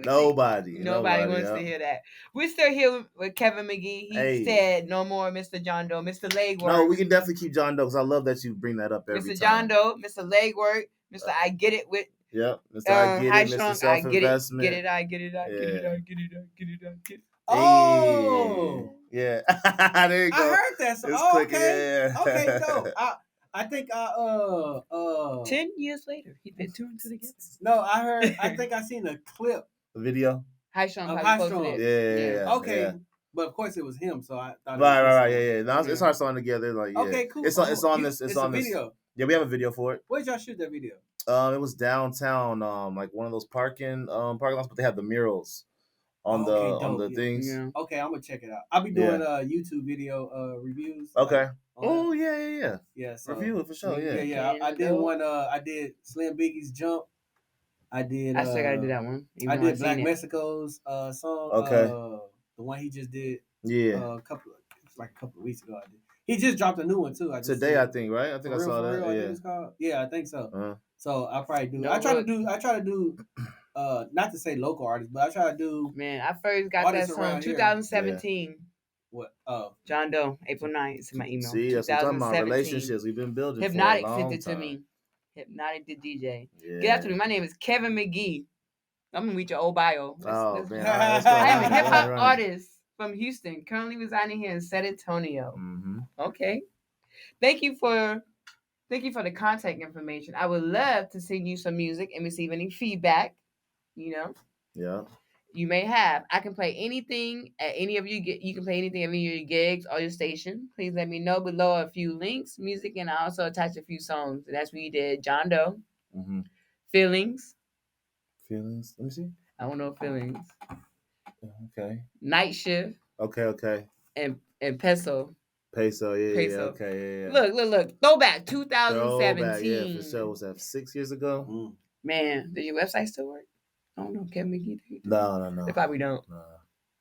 Nobody Nobody wants yeah. to hear that. We're still here with Kevin McGee. He Hey. said no more Mr. John Doe, Mr. Legwork. No, we can definitely keep John Doe because I love that you bring that up every Mr. time. John Doe, Mr. Legwork, Mr. I Get It with Yep, Mr. I Get High It, Mr. Strung, I Self-Investment. get it, I get it, I get it, Yeah. I get it, I get it, I get it. Oh, yeah. There you go. I heard that. So, It's oh, clicking, okay, yeah. okay, dope. I think 10 years later, he did two and two together. No, I heard. I think I seen a clip. The video. High Strung, Of probably High posted Strung. it. Yeah. Okay, yeah. but of course it was him. So I thought. Right. Yeah. Now it's our song together. Like, yeah. Okay, cool. It's on this. It's on a this video. Yeah, we have a video for it. Where'd y'all shoot that video? It was downtown, like one of those parking lots, but they have the murals on the things. Yeah. Okay, I'm gonna check it out. I'll be doing YouTube video reviews. Okay. Oh yeah. Yeah. So, Review it for sure. Yeah. Yeah. I did one. I did Slim Biggie's Jump. I did. I still gotta do that one. I did Black Mexico's song. Okay. The one he just did. Yeah. A couple of weeks ago. I did. He just dropped a new one too. Today, I think, right? I think I saw that. I think it's called. Yeah, I think so. Uh-huh. So I probably do. No, I try to do. Not to say local artists, but I try to do. Man, I first got that Artists song around here. 2017. What? Oh, John Doe, April 9th. It's in my email. See, that's what I'm talking about. 2017. Relationships we've been building. Hypnotic for a sent long it to time. me. Hypnotic the DJ. Yeah. Get after me. My name is Kevin McGee. I'm gonna read your old bio. Oh man, I am a hip hop Right. artist from Houston, currently residing here in San Antonio. Mm-hmm. Okay. Thank you for the contact information. I would love to send you some music and receive any feedback. Yeah. You may have. I can play anything at any of you. You can play anything at any of your gigs or your station. Please let me know below a few links, music, and I also attach a few songs. And that's what you did. John Doe. Mm-hmm. Feelings. Feelings. Let me see. I don't know feelings. Okay. Night Shift. Okay. And Peso. Peso. Yeah. Peso. Okay. Yeah. Look. Throwback 2017. Throwback, yeah, for sure. Was that 6 years ago? mm. Man, does your website still work? I don't know. Kevin McGee. No. They probably don't.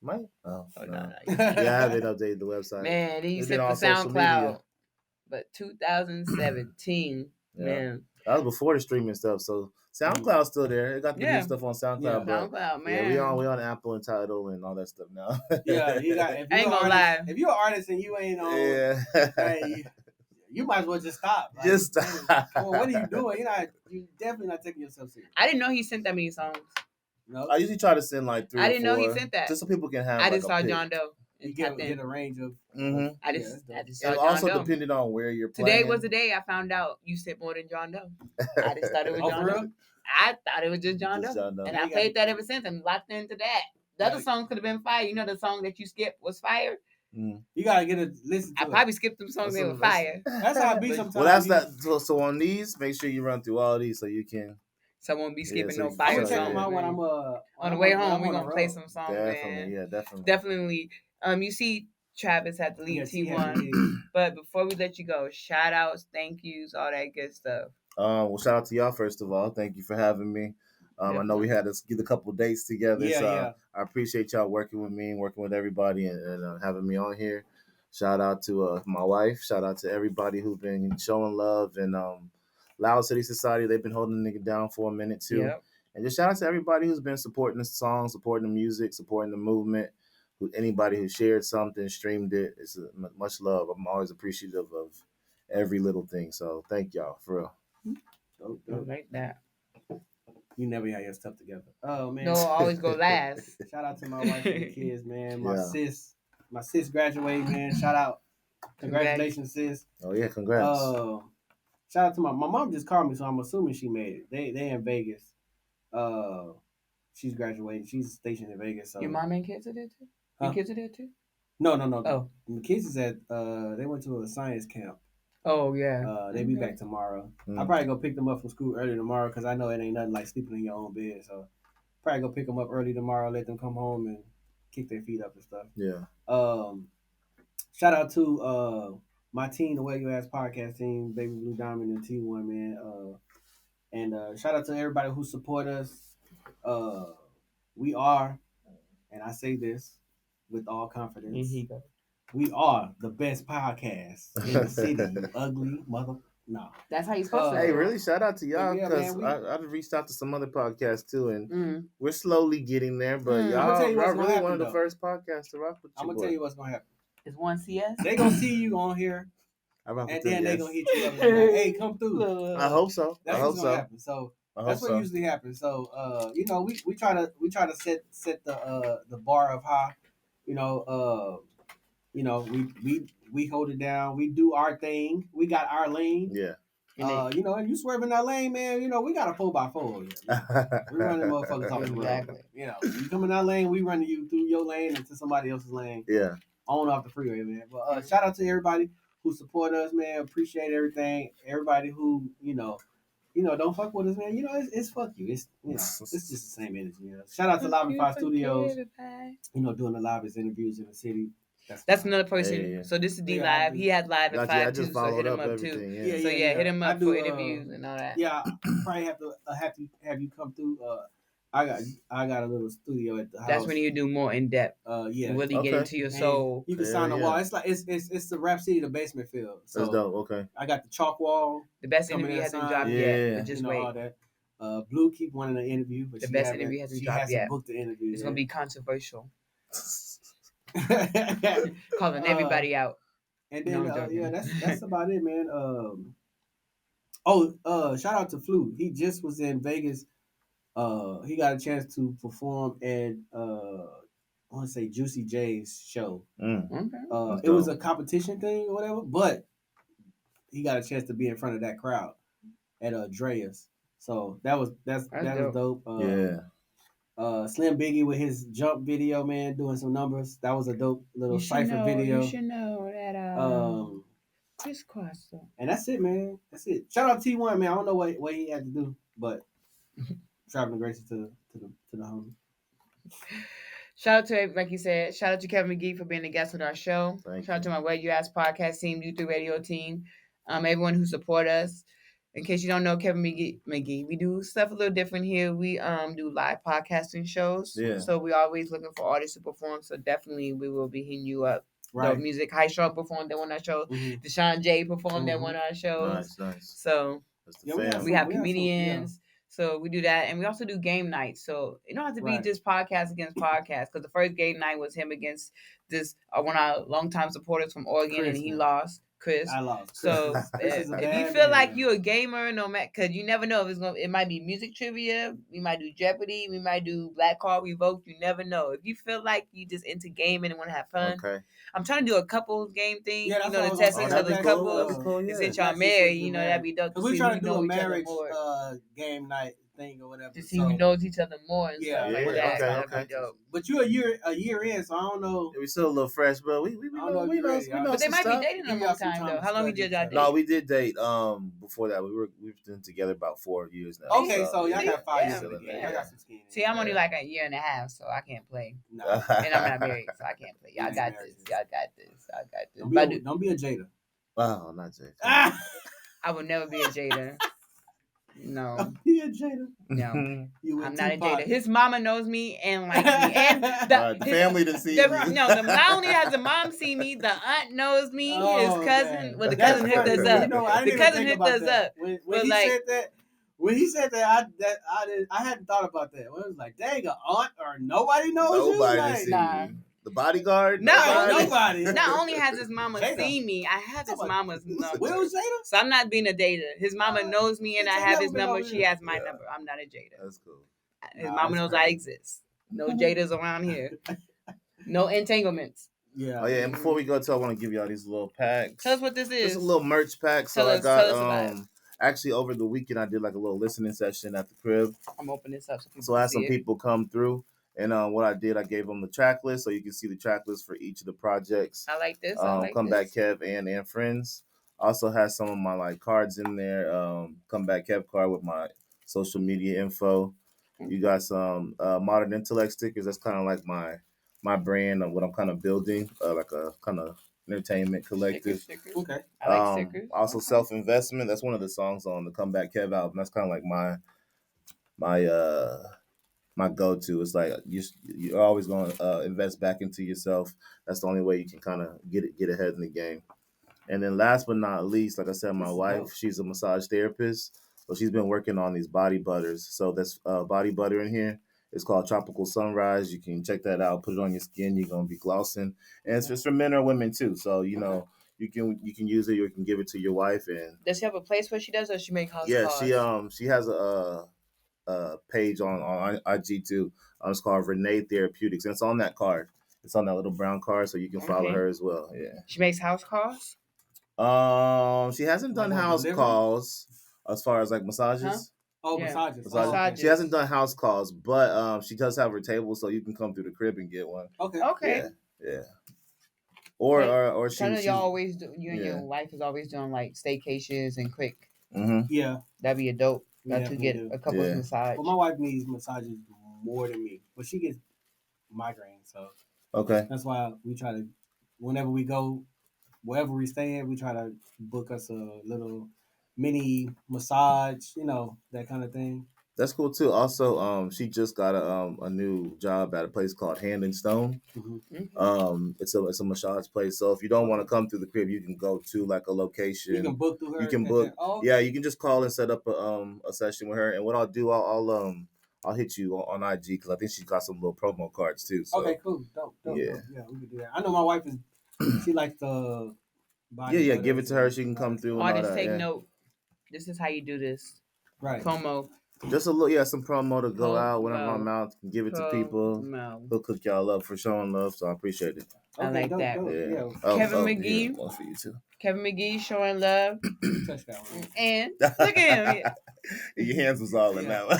Might? Oh, Oh, no. no. Yeah, I haven't updated the website. Man, then you It's said been for on social SoundCloud. media. But 2017, Yeah. man. That was before the streaming stuff, so SoundCloud's still there. It got the new stuff on SoundCloud, Yeah. but SoundCloud, man. yeah, we on Apple and Tidal and all that stuff now. Yeah, you got. If I ain't gonna lie. If you're an artist and you ain't on, Yeah. hey, you might as well just stop. Like, Just stop. Well, what are you doing? You definitely not taking yourself serious. I didn't know he sent that many songs. No, I usually try to send like 3 I or didn't know he 4, sent that. just so people can have. I like just a saw pick. John Doe. you And get tapped in. a range of. Mhm. I Yeah, just that's saw And John also Doe. depending on where you're playing. Today was the day I found out you sent more than John Doe. I just thought it was Oh, John for Doe. real? I thought it was just John Just Doe. John Doe. And You I got- played that ever since. I'm locked into that. The other Right. song could have been fire. You know the song that you skipped was fire? You gotta get a listen to I it. probably skipped them songs that were fire. That's how I be sometimes. Well, that's that. So on these, make sure you run through all these so you can. So I won't be skipping so no you- I'm fire gonna check songs. them out when man. I'm On the way home, we're on the gonna play road. some songs, Definitely, man. definitely. Definitely. You see Travis had to leave Yes, he T1. had to leave. But before we let you go, shout outs, thank yous, all that good stuff. Well, shout out to y'all first of all. Thank you for having me. I know we had to get a couple dates together, Yeah, so yeah. I appreciate y'all working with me, working with everybody, and having me on here. Shout out to my wife. Shout out to everybody who's been showing love and Loud City Society. They've been holding the nigga down for a minute too. Yep. And just shout out to everybody who's been supporting the song, supporting the music, supporting the movement. Anybody who shared something, streamed it. It's much love. I'm always appreciative of every little thing. So thank y'all for real. Dope, I dope. like that. You never had your stuff together. Oh man. No, I always go last. Shout out to my wife and the kids, man. My Yeah. sis graduated, man. Shout out. Congratulations, sis. Oh yeah, congrats. Shout out to my mom just called me, so I'm assuming she made it. They in Vegas. She's graduating. She's stationed in Vegas. So Your mom and kids are there too? Your Huh? kids are there too? No. Oh. The kids is at they went to a science camp. Oh, yeah. They be back tomorrow. Mm. I'll probably go pick them up from school early tomorrow because I know it ain't nothing like sleeping in your own bed. So probably go pick them up early tomorrow, let them come home and kick their feet up and stuff. Yeah. Shout out to my team, the Way You Ass podcast team, Baby Blue Diamond and T1, man. And shout out to everybody who support us. We are, and I say this with all confidence, we are the best podcast in the city. You ugly mother. No. That's how you're supposed to Hey, do. really, shout out to y'all Yeah, because man, I've reached out to some other podcasts too, and Mm. we're slowly getting there. But Mm. I'ma y'all, tell you what's y'all gonna really happen, one of the though. first podcasts to rock with you. I'm gonna tell you what's gonna happen. It's one CS. They gonna see you on here, I rock and with them, then they yes. gonna hit you up and be like, "Hey, come through." I hope so. That's I hope what's gonna so. happen. So I that's hope what so. usually happens. So we try to set the bar of high. We hold it down. We do our thing. We got our lane. Yeah. And you swerve in that lane, man. We got a 4x4 here. We running motherfuckers off the road. Exactly. You come in our lane, we running you through your lane into somebody else's lane. Yeah. On off the freeway, man. But shout out to everybody who support us, man. Appreciate everything. Everybody who don't fuck with us, man. It's fuck you. It's it's just the same energy. Shout out to Live in 5 Studios. Doing the livest interviews in the city. That's another person. Yeah. So this is D Yeah, I Live. do. He has Live at Got you. I 5 just too. So followed hit him up up too. everything. Yeah, So hit him I up do, for interviews and all that. Yeah, I probably have to have you come through. I got a little studio at the house. That's when you do more in depth. Yeah. Really get Okay. into your And soul. you can Hell sign a yeah. wall. It's like it's the Rap City, the basement field. So That's dope. Okay. I got the chalk wall. The best coming interview hasn't outside. dropped Yeah. yet. But just wait. All that. Blue keep wanting an interview, but The she best haven't- interview hasn't she dropped hasn't yet. booked the interview. It's gonna be controversial. be Calling everybody out. And No, then I'm joking. that's about it, man. Shout out to Flute. He just was in Vegas. He got a chance to perform at I want to say Juicy J's show. Okay. It was a competition thing or whatever, but he got a chance to be in front of that crowd at Drea's. So that was dope. Slim Biggie with his jump video, man, doing some numbers. That was a dope little cipher video. You should know that crisscross. And that's it, man. That's it. Shout out T1, man. I don't know what he had to do, but traveling graces to the homie. Shout out to, like you said, shout out to Kevin McGee for being a guest on our show. Thank Shout out you. to my Where You Ask podcast team, U3 Radio team, everyone who support us. In case you don't know, Kevin McGee, we do stuff a little different here. We do live podcasting shows. Yeah. So we always looking for artists to perform. So definitely we will be hitting you up. Right. Dope music. High Sharp performed at one of our shows. Mm-hmm. Deshaun J performed at one of our shows. Nice. So That's the Yeah, we have fam. we have we have some, comedians. So we do that, and we also do game nights. So it don't have to be Right. just podcast against podcast, because the first game night was him against this one of our longtime supporters from Oregon, Chris, and he man. lost. Chris. I lost. So Chris is a if bad you feel man, like man. you're a gamer, no matter, because you never know if it might be music trivia, we might do Jeopardy, we might do Black Card Revoked. You never know. If you feel like you just into gaming and want to have fun, Okay. I'm trying to do a couples game thing. Yeah, you that's know, what I to was test gonna each say. other's That'd be cool. couples. That'd be cool, And yeah. since y'all That's married, just you know, married. that'd be dope. We're see trying who to do a knows each other marriage more. game night thing or whatever. To see who knows each other more and Yeah, stuff like yeah, that. okay, That'd be okay. dope. But you're a year in, so I don't know. Yeah, we still a little fresh, but we I don't know if we you know ready, we y'all. know But they some might stuff. be dating a Give long y'all some time time though. to How long study did y'all each other. date? No, we did date. Before that, we've been together about 4 years now. Okay, so y'all got 5 years Yeah, together. yeah. Y'all got some skin. See, I'm only like a year and a half, so I can't play. No. And I'm not married, so I can't play. Y'all You got ain't this. married. Y'all got this. Y'all got this. Don't But be, don't be a Jada. Oh, not Jay. I would never be a Jada. No. Don't be a Jada. No. You with I'm not a Tupac. Jada. His mama knows me and likes me. And The family done see me. not only has the mom seen me, the aunt knows me. Oh, his cousin, man. well, the That's cousin hooked funny. us up. You know, I didn't The even cousin think hooked about us that. up. When But he like- said that, when he said that, I hadn't thought about that. When it was like, dang, an aunt or nobody knows Nobody you. done Like, see Nah. me. The bodyguard. nobody. Not only has his mama Jada. seen me, I have his mama's number. Will Jada? So I'm not being a Jada. His mama knows me and I Jada have never his been number. over She here. has my Yeah. number. I'm not a Jada. That's cool. His Nah, mama that's knows crazy. I exist. No Jadas around here. No entanglements. Yeah. Oh yeah, and before we go, I want to give y'all these little packs. Tell us what this This is. is a little merch pack. So Tell I us got about it. actually over the weekend I did like a little listening session at the crib. I'm opening this up so people So I had can some see it. people come through, and what I did, I gave them the track list so you can see the track list for each of the projects. I like this. I like Come this. Back Kev and Friends. Also has some of my like cards in there. Come Back Kev card with my social media info. You got some Modern Intellect stickers. That's kind of like my brand of what I'm kind of building, like a kind of Entertainment Collective. Stickers. Okay. I like stickers. Also, Okay. Self Investment. That's one of the songs on the Comeback Kev album. That's kind of like my go to. It's like you're always going to invest back into yourself. That's the only way you can kind of get ahead in the game. And then last but not least, like I said, my wife, she's a massage therapist. So she's been working on these body butters. So that's body butter in here. It's called Tropical Sunrise. You can check that out. Put it on your skin. You're gonna be glossing, and it's just for men or women too. So you know you can use it. Or you can give it to your wife. And Does she have a place where she does, or she make house yeah, calls? she has a page on IG too. It's called Renee Therapeutics, and it's on that card. It's on that little brown card, so you can follow Okay. her as well. Yeah. She makes house calls. She hasn't done Like on house delivery? calls as far as like massages. Huh? Oh, Yeah. massages. Massages. Massages. She hasn't done house calls, but she does have her table, so you can come through the crib and get one. Okay. Okay. Yeah. Or Wait, or I know she. y'all always do. You and yeah. your wife is always doing like staycations and quick. Mm-hmm. Yeah. That'd be a dope. We Got to definitely get do. a couple's Yeah. massage. Well, my wife needs massages more than me, but she gets migraines, so Okay. that's why we try to, whenever we go, wherever we stay at, we try to book us a little mini massage, that kind of thing. That's cool too. Also, she just got a new job at a place called Hand and Stone. Mm-hmm. It's a massage place. So if you don't want to come through the crib, you can go to like a location. You can book through her. You can at book. that- Oh, okay. Yeah, you can just call and set up a session with her. And what I'll do, I'll hit you on IG because I think she's got some little promo cards too. So. Okay, cool. Dope. Yeah. Dope. Yeah, we can do that. I know my wife is. She likes the. Yeah. Give it to her. She can come through. And all Artists that, take yeah. note. This is how you do this. Right. Promo. Just a little, some promo to go out whenever Promo. I'm out. Give it to people. Promo. He'll cook y'all up for showing love, so I appreciate it. I like dope, that. Dope. Yeah. Yeah. Kevin McGee. Yeah, one for you too. Kevin McGee showing love. Touch that one. And look at him. Your hands was all in that one.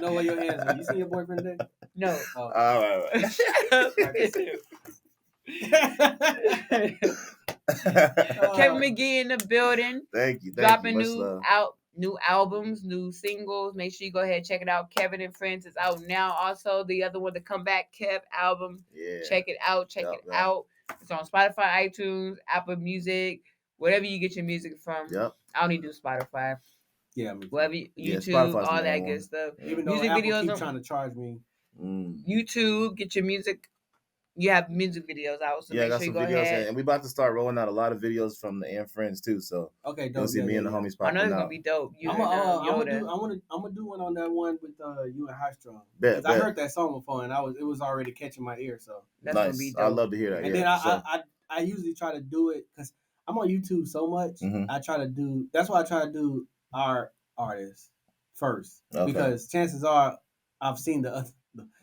No way your hands are. You see your boyfriend today? No. Oh. All right. Kevin McGee in the building. Thank you. Dropping Much love. new albums, new singles. Make sure you go ahead and check it out. Kevin and Friends is out now. Also, the other one, the Comeback Kev album. Yeah. Check it out. Check it out. It's on Spotify, iTunes, Apple Music, wherever you get your music from. Yep. I only do Spotify. Yeah, me too. Wherever YouTube, Spotify's all the that main good one. stuff. Even though Music Apple videos keep on- trying to charge me. YouTube, get your music. You have music videos out, so Yeah, I make got sure you some go videos, ahead. and we about to start rolling out a lot of videos from the and Friends too. So Okay, you'll dope. see me and the homies I popping know it's out. gonna be dope. You I'm and Yoda. gonna do one on that one with you and High Strong. Bet, I heard that song before, and it was already catching my ear. So That's gonna nice. be I dope. love to hear that. and yeah, then I usually try to do it because I'm on YouTube so much. Mhm. That's why I try to do our artists first Okay. because chances are I've seen the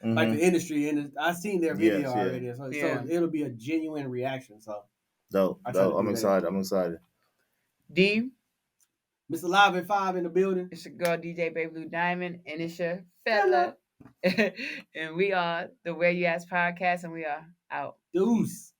like the industry and I've seen their video Yes, yeah. already. So it'll be a genuine reaction. So Dope. I try to do I'm that. excited. I'm excited. D, Mr. Live at 5 in the building. it's your girl DJ Baby Blue Diamond, and it's your fella. And we are the Where You Ask podcast, and we are out. Deuce.